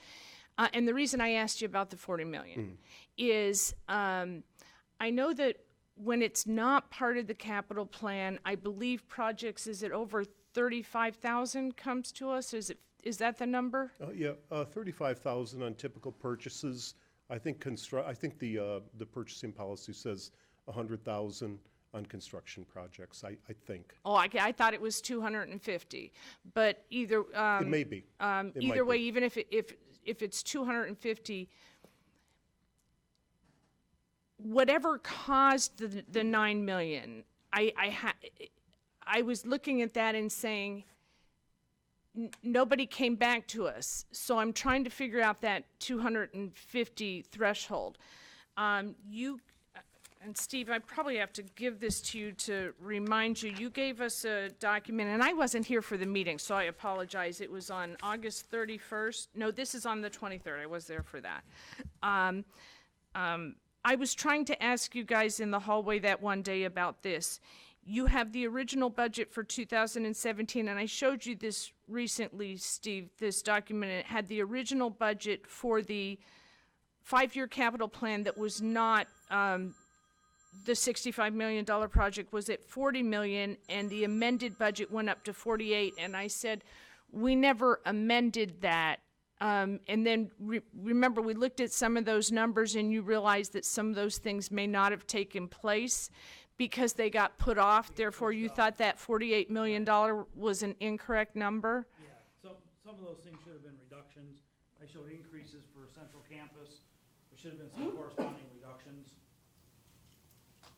Speaker 1: and the reason I asked you about the 40 million is, I know that when it's not part of the capital plan, I believe projects, is it over 35,000 comes to us? Is that the number?
Speaker 5: Yeah, 35,000 on typical purchases. I think the purchasing policy says 100,000 on construction projects, I think.
Speaker 1: Oh, I thought it was 250, but either,
Speaker 5: It may be. It
Speaker 1: either
Speaker 5: might
Speaker 1: way,
Speaker 5: be.
Speaker 1: even if it's 250, whatever caused the 9 million, I was looking at that and saying, nobody came back to us. So I'm trying to figure out that 250 threshold. And Steve, I probably have to give this to you to remind you. You gave us a document, and I wasn't here for the meeting, so I apologize. It was on August 31st. No, this is on the 23rd. I was there for that. I was trying to ask you guys in the hallway that one day about this. You have the original budget for 2017, and I showed you this recently, Steve, this document. It had the original budget for the 5-year capital plan that was not the $65 million project, was at 40 million, and the amended budget went up to 48. And I said, we never amended that. And then remember, we looked at some of those numbers, and you realized that some of those things may not have taken place because they got put off. Therefore, you thought that $48 million was an incorrect number.
Speaker 2: Yeah, some of those things should have been reductions. I showed increases for central campus. There should have been some corresponding reductions.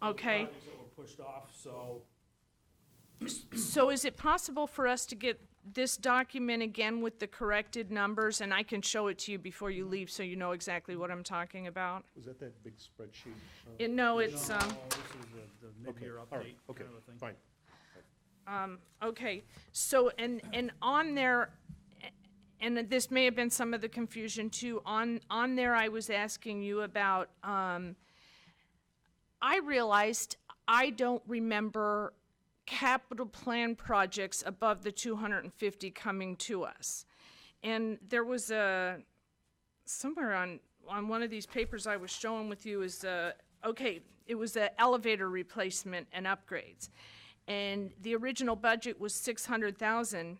Speaker 1: Okay.
Speaker 2: Projects that were pushed off, so.
Speaker 1: So is it possible for us to get this document again with the corrected numbers, and I can show it to you before you leave so you know exactly what I'm talking about?
Speaker 5: Was that big spreadsheet?
Speaker 1: No, it's,
Speaker 2: No, this is the mid-year
Speaker 5: all right,
Speaker 2: update
Speaker 5: okay,
Speaker 2: kind of a thing.
Speaker 5: fine.
Speaker 1: okay, so, and on there, and this may have been some of the confusion too, on there I was asking you about, I realized I don't remember capital plan projects above the 250 coming to us. And there was somewhere on one of these papers I was showing with you is, okay, it was the elevator replacement and upgrades. And the original budget was 600,000.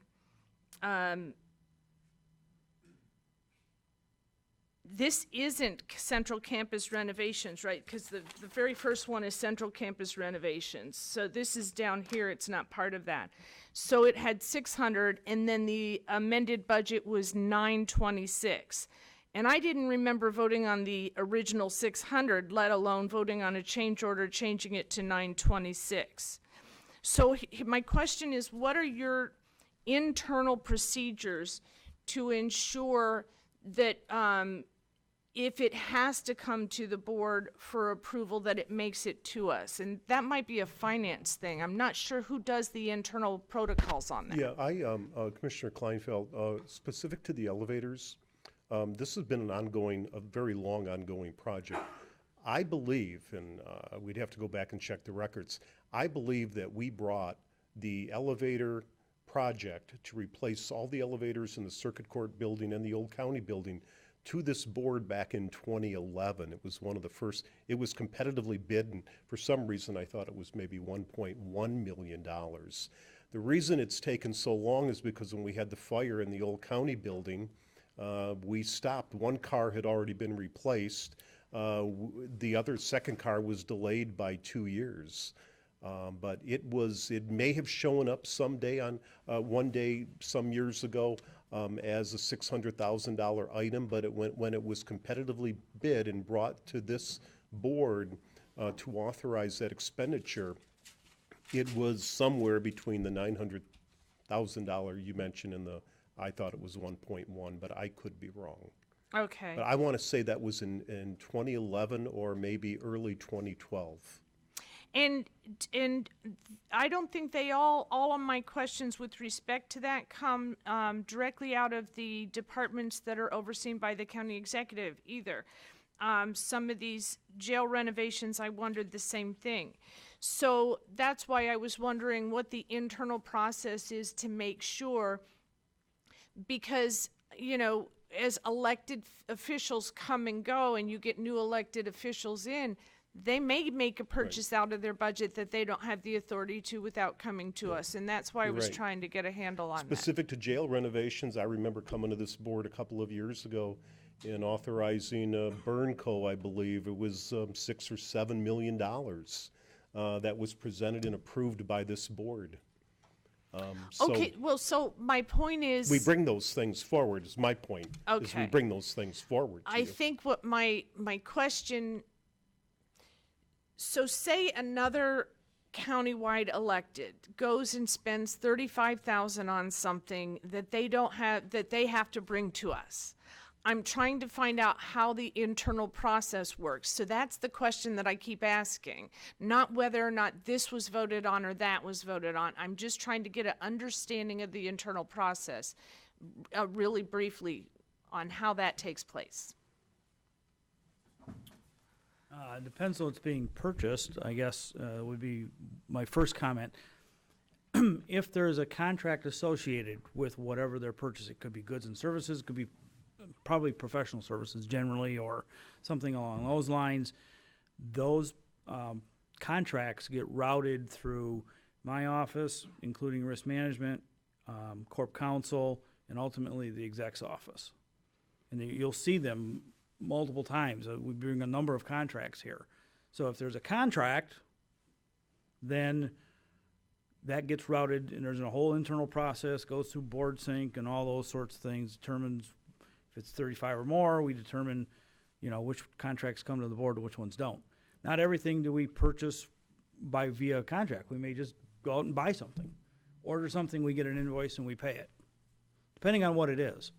Speaker 1: This isn't central campus renovations, right? Because the very first one is central campus renovations. So this is down here, it's not part of that. So it had 600, and then the amended budget was 926. And I didn't remember voting on the original 600, let alone voting on a change order, changing it to 926. So my question is, what are your internal procedures to ensure that if it has to come to the board for approval, that it makes it to us? And that might be a finance thing. I'm not sure who does the internal protocols on that.
Speaker 5: Yeah, Commissioner Kleinfeld, specific to the elevators, this has been a very long ongoing project. I believe, and we'd have to go back and check the records, I believe that we brought the elevator project to replace all the elevators in the Circuit Court building and the old county building to this board back in 2011. It was one of the first, it was competitively bid, and for some reason I thought it was maybe $1.1 million. The reason it's taken so long is because when we had the fire in the old county building, we stopped. One car had already been replaced. The other second car was delayed by 2 years. But it may have shown up someday one day some years ago as a $600,000 item, but when it was competitively bid and brought to this board to authorize that expenditure, it was somewhere between the $900,000 you mentioned and I thought it was 1.1, but I could be wrong.
Speaker 1: Okay.
Speaker 5: But I want to say that was in 2011 or maybe early 2012.
Speaker 1: And I don't think all of my questions with respect to that come directly out of the departments that are overseen by the county executive either. Some of these jail renovations, I wondered the same thing. So that's why I was wondering what the internal process is to make sure, because, you know, as elected officials come and go and you get new elected officials in, they may make a purchase out of their budget that they don't have the authority to without coming to us. And that's why I was
Speaker 5: right.
Speaker 1: trying to get a handle on that.
Speaker 5: Specific to jail renovations, I remember coming to this board a couple of years ago and authorizing Burnco, I believe. It was $6 or $7 million that was presented and approved by this board.
Speaker 1: Okay, well, so my point is,
Speaker 5: we bring those things forward, is my point. Is we
Speaker 1: Okay.
Speaker 5: bring those things forward to
Speaker 1: I
Speaker 5: you.
Speaker 1: think what my question, so say another countywide elected goes and spends $35,000 on something that they don't have, that they have to bring to us. I'm trying to find out how the internal process works. So that's the question that I keep asking, not whether or not this was voted on or that was voted on. I'm just trying to get an understanding of the internal process, really briefly, on how that takes place.
Speaker 2: It depends on what's being purchased, I guess, would be my first comment. If there's a contract associated with whatever they're purchasing, it could be goods and services, could be probably professional services generally, or something along those lines. Those contracts get routed through my office, including risk management, corp counsel, and ultimately the exec's office. And you'll see them multiple times. We bring a number of contracts here. So if there's a contract, then that gets routed, and there's a whole internal process, goes through board sync and all those sorts of things, determines if it's 35 or more. We determine, you know, which contracts come to the board and which ones don't. Not everything do we purchase via contract. We may just go out and buy something. Order something, we get an invoice and we pay it, depending on what it is.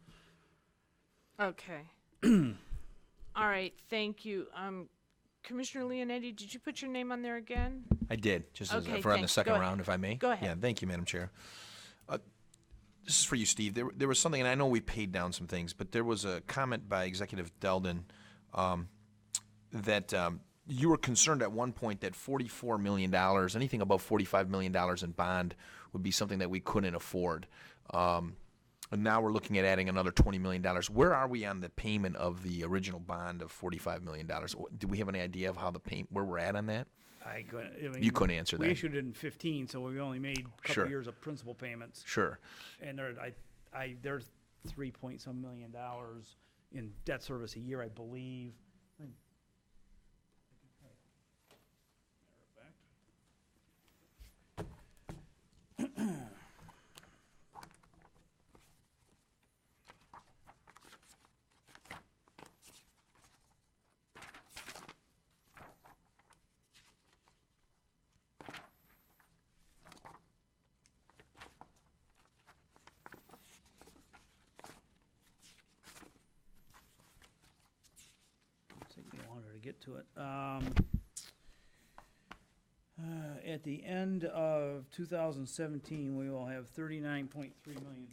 Speaker 1: Okay. All right, thank you. Commissioner Leonetti, did you put your name on there again?
Speaker 3: I did, just as,
Speaker 1: Okay,
Speaker 3: for on the
Speaker 1: thanks.
Speaker 3: second
Speaker 1: Go ahead.
Speaker 3: round, if I may.
Speaker 1: Go ahead.
Speaker 3: Yeah, thank you, Madam Chair. This is for you, Steve. There was something, and I know we paid down some things, but there was a comment by Executive Deldon that you were concerned at one point that $44 million, anything above $45 million in bond would be something that we couldn't afford. And now we're looking at adding another $20 million. Where are we on the payment of the original bond of $45 million? Do we have any idea of how where we're at on that?
Speaker 2: I mean,
Speaker 3: You couldn't answer
Speaker 2: we
Speaker 3: that.
Speaker 2: issued it in 15, so we only made a couple
Speaker 3: Sure.
Speaker 2: years of principal payments.
Speaker 3: Sure.
Speaker 2: And there's $3 million in debt service a year, I believe. Take me longer to get to it. At the end of 2017, we will have $39.3 million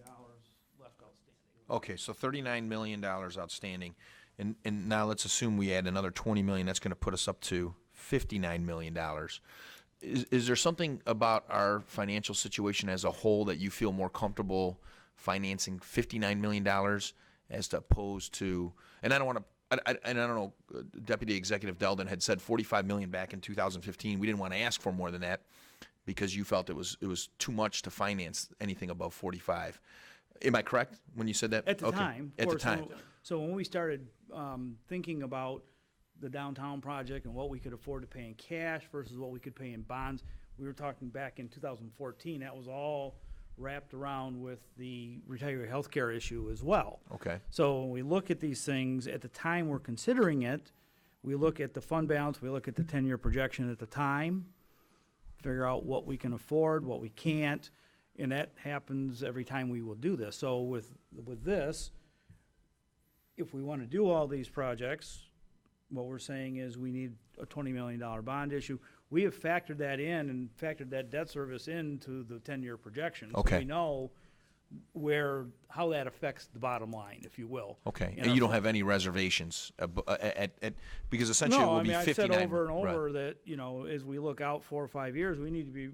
Speaker 2: left outstanding.
Speaker 3: Okay, so $39 million outstanding. And now let's assume we add another $20 million. That's going to put us up to $59 million. Is there something about our financial situation as a whole that you feel more comfortable financing $59 million as opposed to, and I don't want to, and I don't know, Deputy Executive Deldon had said $45 million back in 2015. We didn't want to ask for more than that because you felt it was too much to finance anything above 45. Am I correct when you said that?
Speaker 2: At the
Speaker 3: Okay.
Speaker 2: time. of
Speaker 3: At the
Speaker 2: course,
Speaker 3: time.
Speaker 2: So when we started thinking about the downtown project and what we could afford to pay in cash versus what we could pay in bonds, we were talking back in 2014. That was all wrapped around with the retiree health care issue as well.
Speaker 3: Okay.
Speaker 2: So when we look at these things, at the time we're considering it, we look at the fund balance, we look at the 10-year projection at the time, figure out what we can afford, what we can't, and that happens every time we will do this. So with this, if we want to do all these projects, what we're saying is we need a $20 million bond issue. We have factored that in and factored that debt service into the 10-year projection.
Speaker 3: Okay.
Speaker 2: So we know how that affects the bottom line, if you will.
Speaker 3: Okay.
Speaker 2: And
Speaker 3: And
Speaker 2: our
Speaker 3: you don't
Speaker 2: fu-
Speaker 3: have any reservations because essentially it
Speaker 2: No,
Speaker 3: will
Speaker 2: I
Speaker 3: be
Speaker 2: mean, I've
Speaker 3: 59.
Speaker 2: said over and
Speaker 3: Right.
Speaker 2: over that, as we look out 4 or 5 years, we need to be,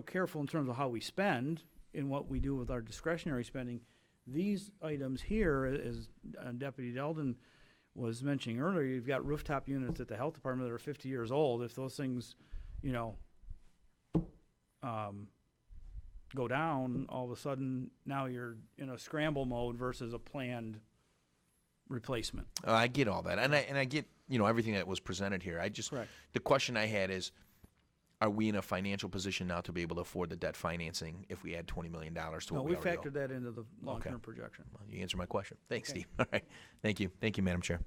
Speaker 2: careful in terms of how we spend and what we do with our discretionary spending. These items here, as Deputy Deldon was mentioning earlier, you've got rooftop units at the health department that are 50 years old. If those things, go down, all of a sudden, now you're in a scramble mode versus a planned replacement.
Speaker 3: I get all that, and I get everything that was presented here.
Speaker 2: Correct.
Speaker 3: The question I had is, are we in a financial position now to be able to afford the debt financing if we add $20 million to what
Speaker 2: No,
Speaker 3: we
Speaker 2: we
Speaker 3: already owe?
Speaker 2: factored that into the long-term projection.
Speaker 3: Well, you answered my question. Thanks, Steve. All right, thank you, Madam Chair.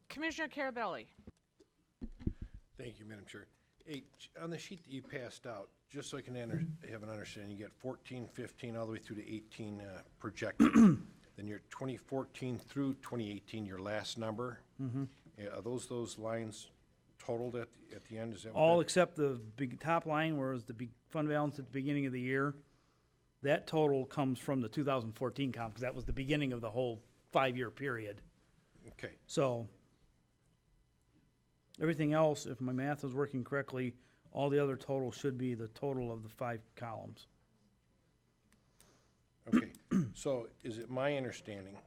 Speaker 1: Commissioner Carabelli.
Speaker 4: Thank you, Madam Chair. Hey, on the sheet that you passed out, just so I can have an understanding, you got 14, 15, all the way through to 18 projected. Then your 2014 through 2018, your last number. Yeah, are those lines totaled at the end? Is that what
Speaker 2: All
Speaker 4: that-
Speaker 2: except the big top line, whereas the big fund balance at the beginning of the year, that total comes from the 2014 comp, because that was the beginning of the whole 5-year period.
Speaker 4: Okay,
Speaker 2: So everything else, if my math is working correctly, all the other total should be the total of the 5 columns.
Speaker 4: okay. So is it my understanding,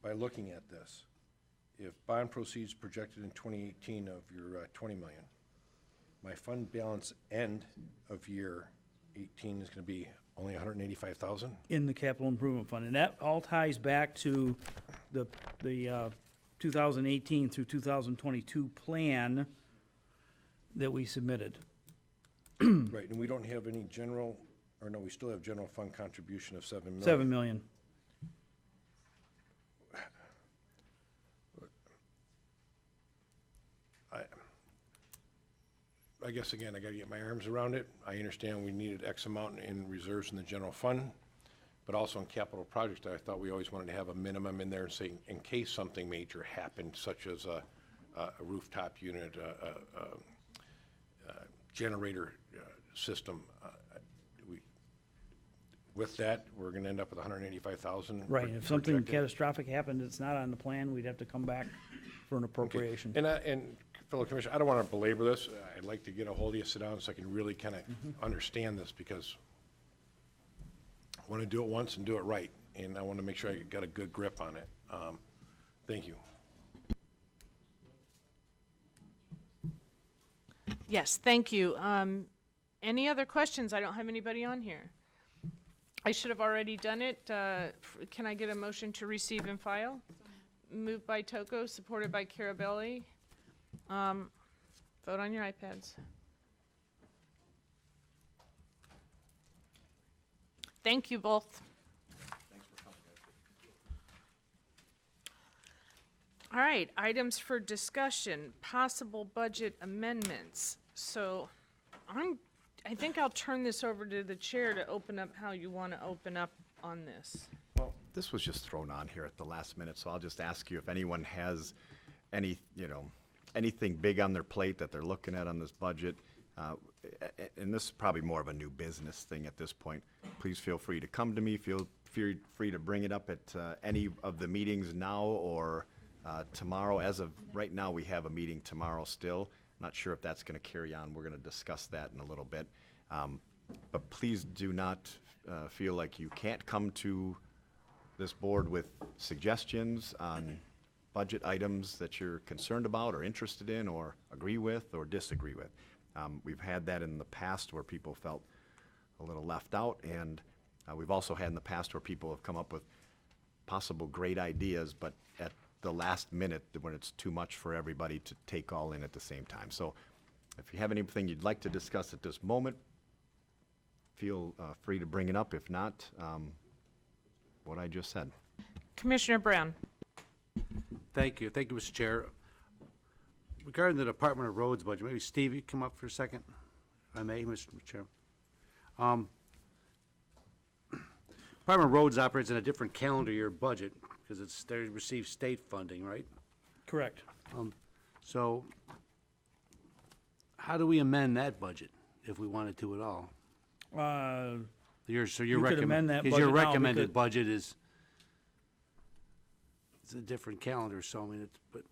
Speaker 4: by looking at this, if bond proceeds projected in 2018 of your 20 million, my fund balance end of year 18 is going to be only 185,000?
Speaker 2: In the capital improvement fund, and that all ties back to the 2018 through 2022 plan that we submitted.
Speaker 4: Right, and we don't have any general, or no, we still have general fund contribution of 7 million.
Speaker 2: 7 million.
Speaker 4: I guess, again, I gotta get my arms around it. I understand we needed X amount in reserves in the general fund, but also in capital projects, I thought we always wanted to have a minimum in there and say, in case something major happened, such as a rooftop unit, a generator system. With that, we're gonna end up with 185,000.
Speaker 2: Right, if something catastrophic happened, it's not on the plan, we'd have to come back for an appropriation.
Speaker 4: And fellow commissioner, I don't want to belabor this. I'd like to get a hold of you, sit down, so I can really kind of understand this, because I want to do it once and do it right, and I want to make sure I got a good grip on it. Thank you.
Speaker 1: Yes, thank you. Any other questions? I don't have anybody on here. I should have already done it. Can I get a motion to receive and file? Moved by Toko, supported by Carabelli. Vote on your iPads. Thank you both. All right, items for discussion, possible budget amendments. So I think I'll turn this over to the chair to open up how you want to open up on this.
Speaker 6: Well, this was just thrown on here at the last minute, so I'll just ask you if anyone has any, anything big on their plate that they're looking at on this budget. And this is probably more of a new business thing at this point. Please feel free to come to me. Feel free to bring it up at any of the meetings now or tomorrow. As of right now, we have a meeting tomorrow still. Not sure if that's going to carry on. We're going to discuss that in a little bit. But please do not feel like you can't come to this board with suggestions on budget items that you're concerned about or interested in or agree with or disagree with. We've had that in the past where people felt a little left out, and we've also had in the past where people have come up with possible great ideas, but at the last minute when it's too much for everybody to take all in at the same time. So if you have anything you'd like to discuss at this moment, feel free to bring it up. If not, what I just said.
Speaker 1: Commissioner Brown.
Speaker 8: Thank you, Mr. Chair. Regarding the Department of Roads budget, maybe Steve, you come up for a second, if I may, Mr. Chair. Department of Roads operates in a different calendar year budget because they receive state funding, right?
Speaker 2: Correct.
Speaker 8: So how do we amend that budget if we wanted to at all?
Speaker 2: You could amend that
Speaker 8: because your
Speaker 2: budget now
Speaker 8: recommended
Speaker 2: because-
Speaker 8: budget is it's a different calendar, so I mean, but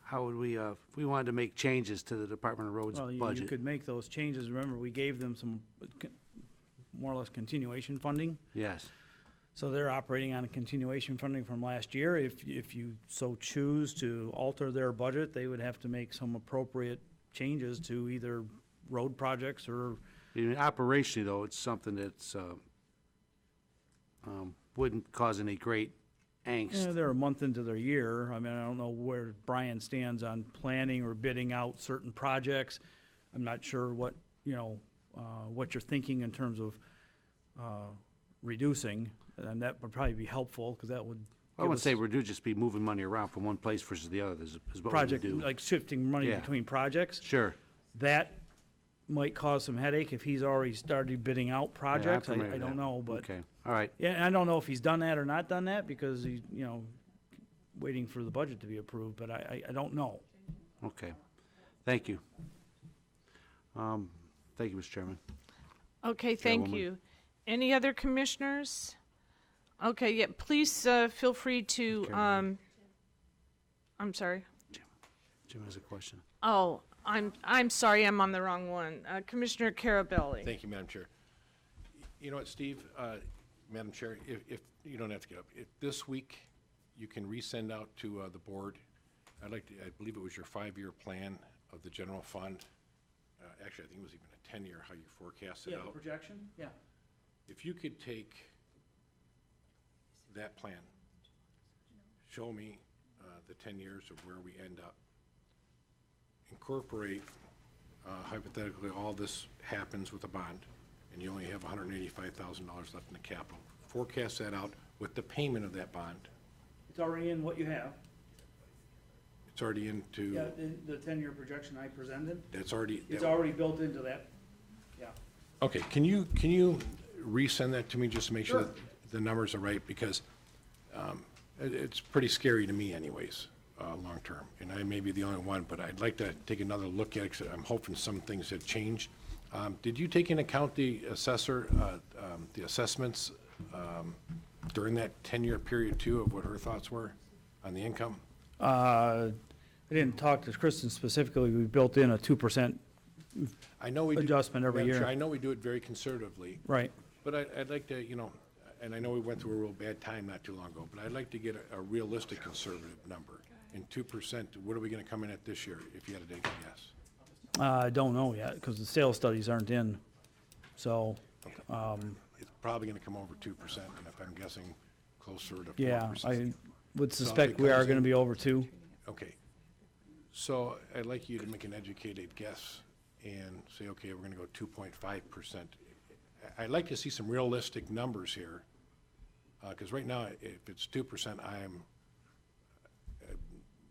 Speaker 8: how would we, if we wanted to make changes to the Department of Roads
Speaker 2: Well, you
Speaker 8: budget?
Speaker 2: could make those changes. Remember, we gave them some more or less continuation funding.
Speaker 8: Yes.
Speaker 2: So they're operating on a continuation funding from last year. If you so choose to alter their budget, they would have to make some appropriate changes to either road projects or,
Speaker 8: I mean, operationally, though, it's something that's, wouldn't cause any great angst.
Speaker 2: they're a month into their year. I mean, I don't know where Brian stands on planning or bidding out certain projects. I'm not sure what you're thinking in terms of reducing, and that would probably be helpful, because that would
Speaker 8: I wouldn't say we'd just be moving money around from one place versus the other, is what we would
Speaker 2: project,
Speaker 8: do.
Speaker 2: like shifting money
Speaker 8: Yeah.
Speaker 2: between projects.
Speaker 8: Sure.
Speaker 2: That might cause some headache if he's already started bidding out projects.
Speaker 8: Yeah, I'm familiar
Speaker 2: I
Speaker 8: with
Speaker 2: don't
Speaker 8: that.
Speaker 2: know, but,
Speaker 8: Okay, all right.
Speaker 2: yeah, and I don't know if he's done that or not done that, because he's, waiting for the budget to be approved, but I don't know.
Speaker 8: Okay, thank you. Thank you, Mr. Chairman.
Speaker 1: Okay, thank
Speaker 8: Chairwoman.
Speaker 1: you. Any other commissioners? Okay, yeah, please feel free to, I'm sorry.
Speaker 8: Jim has a question.
Speaker 1: Oh, I'm sorry, I'm on the wrong one. Commissioner Carabelli.
Speaker 4: Thank you, Madam Chair. You know what, Steve, Madam Chair, if you don't have to get up, if this week you can resend out to the board, I believe it was your 5-year plan of the general fund. Actually, I think it was even a 10-year, how you forecast it out.
Speaker 2: projection? Yeah.
Speaker 4: If you could take that plan, show me the 10 years of where we end up, incorporate hypothetically all this happens with a bond, and you only have $185,000 left in the capital. Forecast that out with the payment of that bond.
Speaker 2: It's already in what you have.
Speaker 4: It's That's already into,
Speaker 2: Yeah, the 10-year projection I presented,
Speaker 4: that's already,
Speaker 2: it's already built into that, yeah.
Speaker 4: okay, can you resend that to me just to make sure that the numbers are right? Because it's pretty scary to me anyways, long-term. And I may be the only one, but I'd like to take another look at it, 'cause I'm hoping some things have changed. Did you take into account the the assessments during that 10-year period too, of what her thoughts were on the income?
Speaker 2: I didn't talk to Kristen specifically, we built in a 2%,
Speaker 4: I know we do.
Speaker 2: Adjustment every
Speaker 4: Madam Chair,
Speaker 2: year.
Speaker 4: I know we do it very conservatively,
Speaker 2: right.
Speaker 4: but I'd like to, and I know we went through a real bad time not too long ago, but I'd like to get a realistic conservative number. And 2%, what are we gonna come in at this year, if you had to take a guess?
Speaker 2: I don't know yet, because the sales studies aren't in, so,
Speaker 4: It's probably gonna come over 2%, and if I'm guessing closer to 4%.
Speaker 2: yeah, I would
Speaker 4: So
Speaker 2: suspect
Speaker 4: it
Speaker 2: we are
Speaker 4: comes
Speaker 2: gonna
Speaker 4: in-
Speaker 2: be over 2.
Speaker 4: Okay. So I'd like you to make an educated guess and say, okay, we're gonna go 2.5%. I'd like to see some realistic numbers here, because right now, if it's 2%,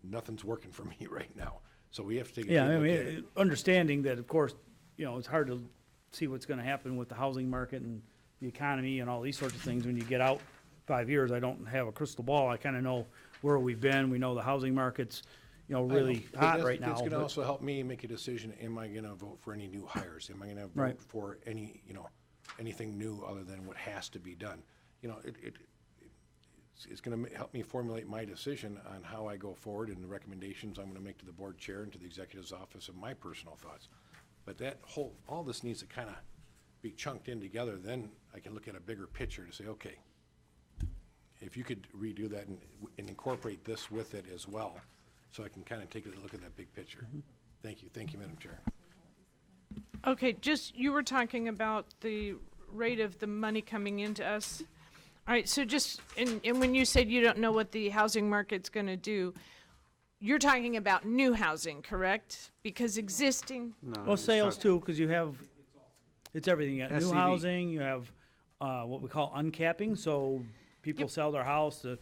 Speaker 4: nothing's working for me right now. So we have to take a
Speaker 2: Yeah,
Speaker 4: good
Speaker 2: I
Speaker 4: look
Speaker 2: mean,
Speaker 4: at it.
Speaker 2: understanding that, of course, it's hard to see what's gonna happen with the housing market and the economy and all these sorts of things when you get out 5 years. I don't have a crystal ball. I kinda know where we've been. We know the housing market's, really
Speaker 4: But
Speaker 2: hot
Speaker 4: that's-
Speaker 2: right now.
Speaker 4: That's gonna
Speaker 2: but-
Speaker 4: also help me make a decision, am I gonna vote for any new hires? Am I gonna
Speaker 2: Right.
Speaker 4: vote for any, anything new other than what has to be done? It's gonna help me formulate my decision on how I go forward and the recommendations I'm gonna make to the board chair and to the executive's office and my personal thoughts. But all this needs to kinda be chunked in together, then I can look at a bigger picture to say, okay, if you could redo that and incorporate this with it as well, so I can kind of take a look at that big picture. Thank you, Madam Chair.
Speaker 1: Okay, you were talking about the rate of the money coming into us. All right, so and when you said you don't know what the housing market's gonna do, you're talking about new housing, correct? Because existing,
Speaker 8: No,
Speaker 2: Well,
Speaker 8: it's
Speaker 2: sales
Speaker 8: not-
Speaker 2: too, because it's everything. You got new
Speaker 8: SCV.
Speaker 2: housing, you have, what we call uncapping, so people sell their house to,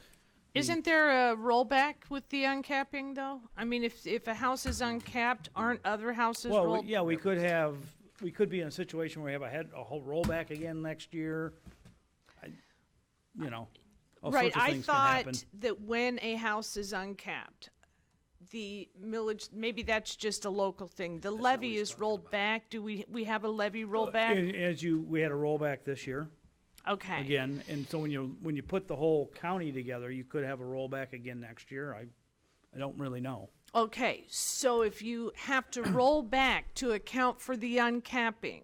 Speaker 1: isn't there a rollback with the uncapping though? I mean, if a house is uncapped, aren't other houses
Speaker 2: well,
Speaker 1: rolled?
Speaker 2: yeah, we could be in a situation where we have a whole rollback again next year. All
Speaker 1: Right,
Speaker 2: sorts of
Speaker 1: I
Speaker 2: things can happen.
Speaker 1: thought that when a house is uncapped, the millage, maybe that's just a local thing. The levy is rolled back. Do we have a levy rollback?
Speaker 2: We had a rollback this year.
Speaker 1: Okay.
Speaker 2: Again, and so when you put the whole county together, you could have a rollback again next year. I don't really know.
Speaker 1: Okay, so if you have to roll back to account for the uncapping,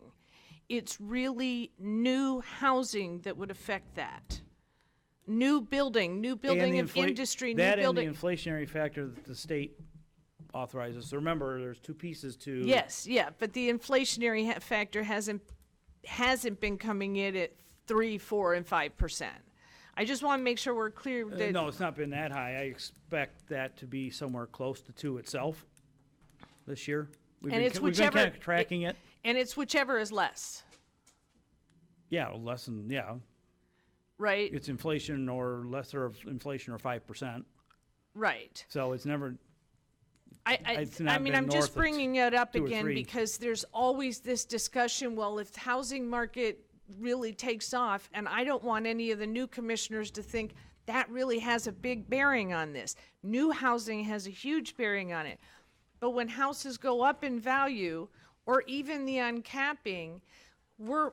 Speaker 1: it's really new housing that would affect that. New building
Speaker 2: And
Speaker 1: of
Speaker 2: the
Speaker 1: industry, new
Speaker 2: that
Speaker 1: building.
Speaker 2: and the inflationary factor that the state authorizes. So remember, there's two pieces to.
Speaker 1: Yes, yeah, but the inflationary factor hasn't been coming in at 3, 4, and 5%. I just want to make sure we're clear that
Speaker 2: No, it's not been that high. I expect that to be somewhere close to 2 itself this year. We've
Speaker 1: And
Speaker 2: been,
Speaker 1: it's
Speaker 2: we've been
Speaker 1: whichever-
Speaker 2: kind of tracking it.
Speaker 1: and it's whichever is less,
Speaker 2: Yeah, less than, yeah.
Speaker 1: right?
Speaker 2: It's inflation or lesser of inflation or 5%.
Speaker 1: Right.
Speaker 2: So it's never, It's
Speaker 1: I
Speaker 2: not
Speaker 1: mean,
Speaker 2: been
Speaker 1: I'm
Speaker 2: north
Speaker 1: just
Speaker 2: of
Speaker 1: bringing it up
Speaker 2: 2 or
Speaker 1: again
Speaker 2: 3.
Speaker 1: because there's always this discussion, well, if the housing market really takes off, and I don't want any of the new commissioners to think that really has a big bearing on this. New housing has a huge bearing on it. But when houses go up in value, or even the uncapping, we're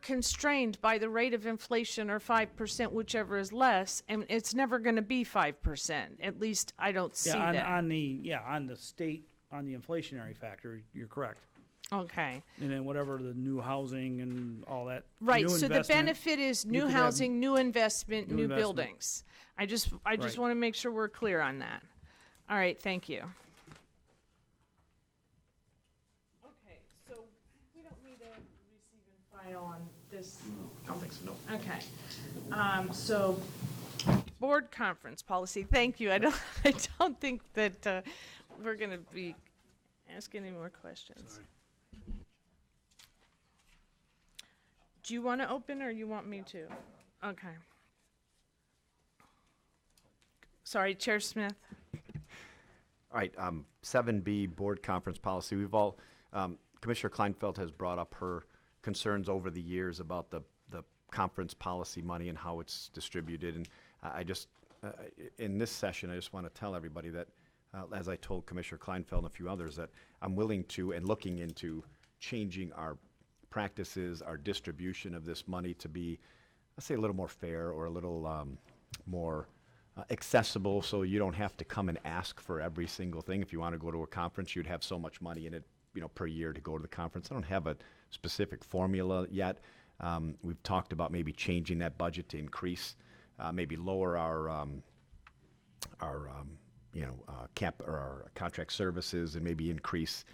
Speaker 1: constrained by the rate of inflation or 5%, whichever is less, and it's never going to be 5%. At least I don't see
Speaker 2: yeah,
Speaker 1: that.
Speaker 2: on the state, on the inflationary factor, you're correct.
Speaker 1: Okay.
Speaker 2: And then whatever the new housing and all that.
Speaker 1: Right,
Speaker 2: new
Speaker 1: so the
Speaker 2: investment,
Speaker 1: benefit is new
Speaker 2: could have
Speaker 1: housing, new investment,
Speaker 2: new
Speaker 1: new
Speaker 2: investment.
Speaker 1: buildings. I just
Speaker 2: Right.
Speaker 1: want to make sure we're clear on that. All right, thank you. Okay, so we don't need a receive and file on this? I don't think so, no. Okay. So, board conference policy, thank you. I don't think that we're going to be asking any more questions. Do you want to open or you want me to? Okay. Sorry, Chair Smith.
Speaker 6: All right, 7B, Board Conference Policy. We've all, Commissioner Kleinfeld has brought up her concerns over the years about the conference policy money and how it's distributed. And I just, in this session, I just want to tell everybody that, as I told Commissioner Kleinfeld and a few others, that I'm willing to and looking into changing our practices, our distribution of this money to be, let's say, a little more fair or a little more accessible, so you don't have to come and ask for every single thing. If you want to go to a conference, you'd have so much money in it, per year to go to the conference. I don't have a specific formula yet. We've talked about maybe changing that budget to increase, maybe lower our contract services and maybe increase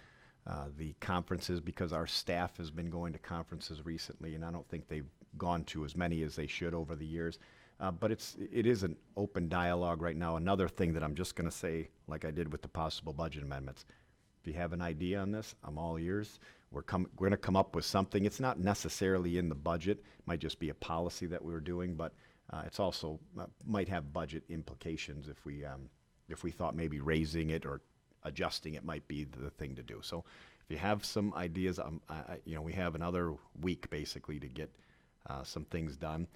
Speaker 6: the conferences, because our staff has been going to conferences recently, and I don't think they've gone to as many as they should over the years. But it is an open dialogue right now. Another thing that I'm just going to say, like I did with the possible budget amendments, if you have an idea on this, I'm all ears. We're going to come up with something. It's not necessarily in the budget. It might just be a policy that we're doing, but it's also might have budget implications if we thought maybe raising it or adjusting it might be the thing to do. So if you have some ideas, we have another week basically to get some things done.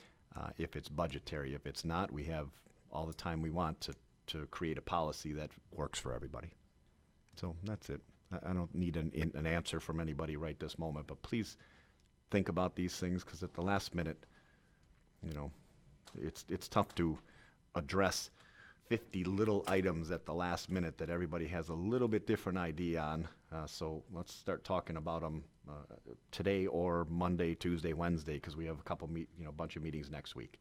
Speaker 6: If it's budgetary. If it's not, we have all the time we want to create a policy that works for everybody. So that's it. I don't need an answer from anybody right this moment, but please think about these things, because at the last minute, it's tough to address 50 little items at the last minute that everybody has a little bit different idea on. So let's start talking about them today or Monday, Tuesday, Wednesday, because we have a bunch of meetings next week.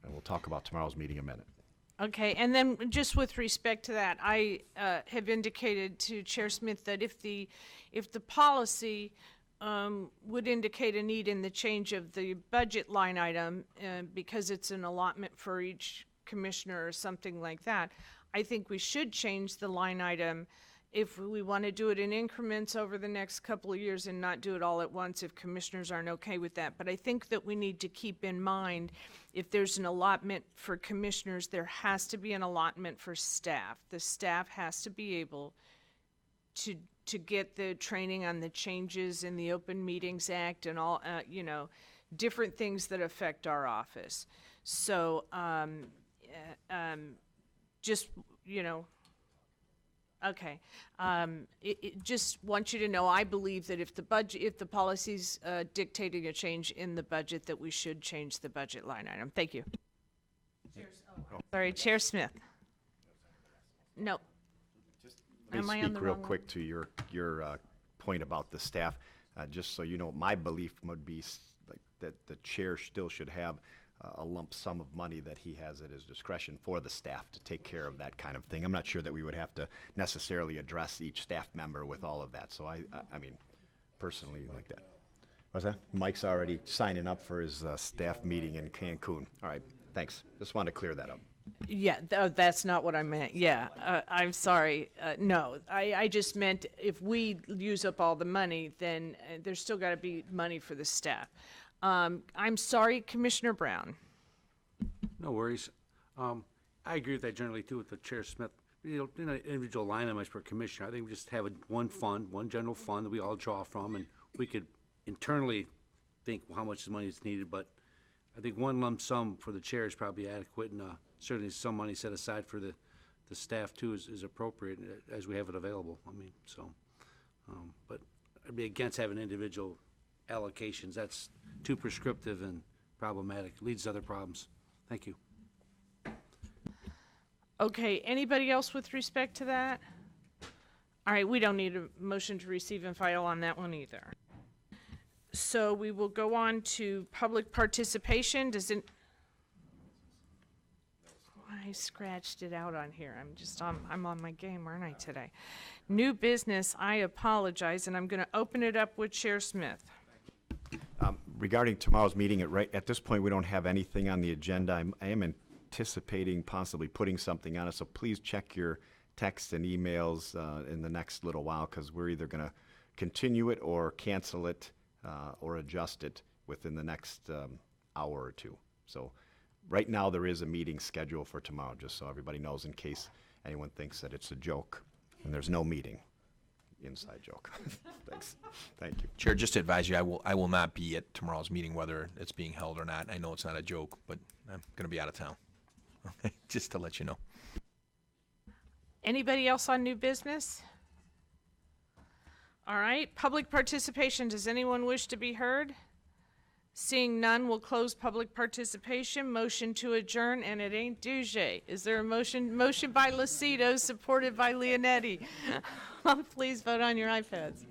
Speaker 6: And we'll talk about tomorrow's meeting in a minute.
Speaker 1: Okay, and then just with respect to that, I have indicated to Chair Smith that if the policy would indicate a need in the change of the budget line item, because it's an allotment for each commissioner or something like that, I think we should change the line item if we want to do it in increments over the next couple of years and not do it all at once if commissioners aren't okay with that. But I think that we need to keep in mind, if there's an allotment for commissioners, there has to be an allotment for staff. The staff has to be able to get the training on the changes in the Open Meetings Act and all, different things that affect our office. So, okay. Just want you to know, I believe that if the policy's dictating a change in the budget, that we should change the budget line item. Thank you. Sorry, Chair Smith. No.
Speaker 6: Let
Speaker 1: Am I
Speaker 6: me
Speaker 1: on the
Speaker 6: speak real
Speaker 1: wrong one?
Speaker 6: quick to your point about the staff. Just so you know, my belief would be that the chair still should have a lump sum of money that he has at his discretion for the staff to take care of that kind of thing. I'm not sure that we would have to necessarily address each staff member with all of that. So I mean, personally, like that. What's that? Mike's already signing up for his staff meeting in Cancun. All right, thanks. Just wanted to clear that up.
Speaker 1: Yeah, that's not what I meant. Yeah, I'm sorry. No, I just meant if we use up all the money, then there's still got to be money for the staff. I'm sorry, Commissioner Brown.
Speaker 8: No worries. I agree with that generally too with the Chair Smith. In an individual line item per commissioner, I think we just have one fund, one general fund that we all draw from, and we could internally think how much money is needed, but I think one lump sum for the chair is probably adequate, and certainly some money set aside for the staff too is appropriate as we have it available. I mean, so, but I'd be against having individual allocations. That's too prescriptive and problematic. Leads to other problems. Thank you.
Speaker 1: Okay, anybody else with respect to that? All right, we don't need a motion to receive and file on that one either. So we will go on to public participation. I scratched it out on here. I'm on my game, aren't I, today? New business, I apologize, and I'm going to open it up with Chair Smith.
Speaker 6: Regarding tomorrow's meeting, at this point, we don't have anything on the agenda. I am anticipating possibly putting something on it, so please check your texts and emails in the next little while, because we're either going to continue it or cancel it or adjust it within the next hour or two. So right now, there is a meeting scheduled for tomorrow, just so everybody knows, in case anyone thinks that it's a joke, and there's no meeting. Inside joke. Thanks. Thank you.
Speaker 3: Chair, just to advise you, I will not be at tomorrow's meeting, whether it's being held or not. I know it's not a joke, but I'm going to be out of town. Okay, just to let you know.
Speaker 1: Anybody else on new business? All right, public participation. Does anyone wish to be heard? Seeing none, we'll close public participation. Motion to adjourn, and it ain't Duge. Is there a motion? Motion by Lucido, supported by Leonetti. Please vote on your iPads.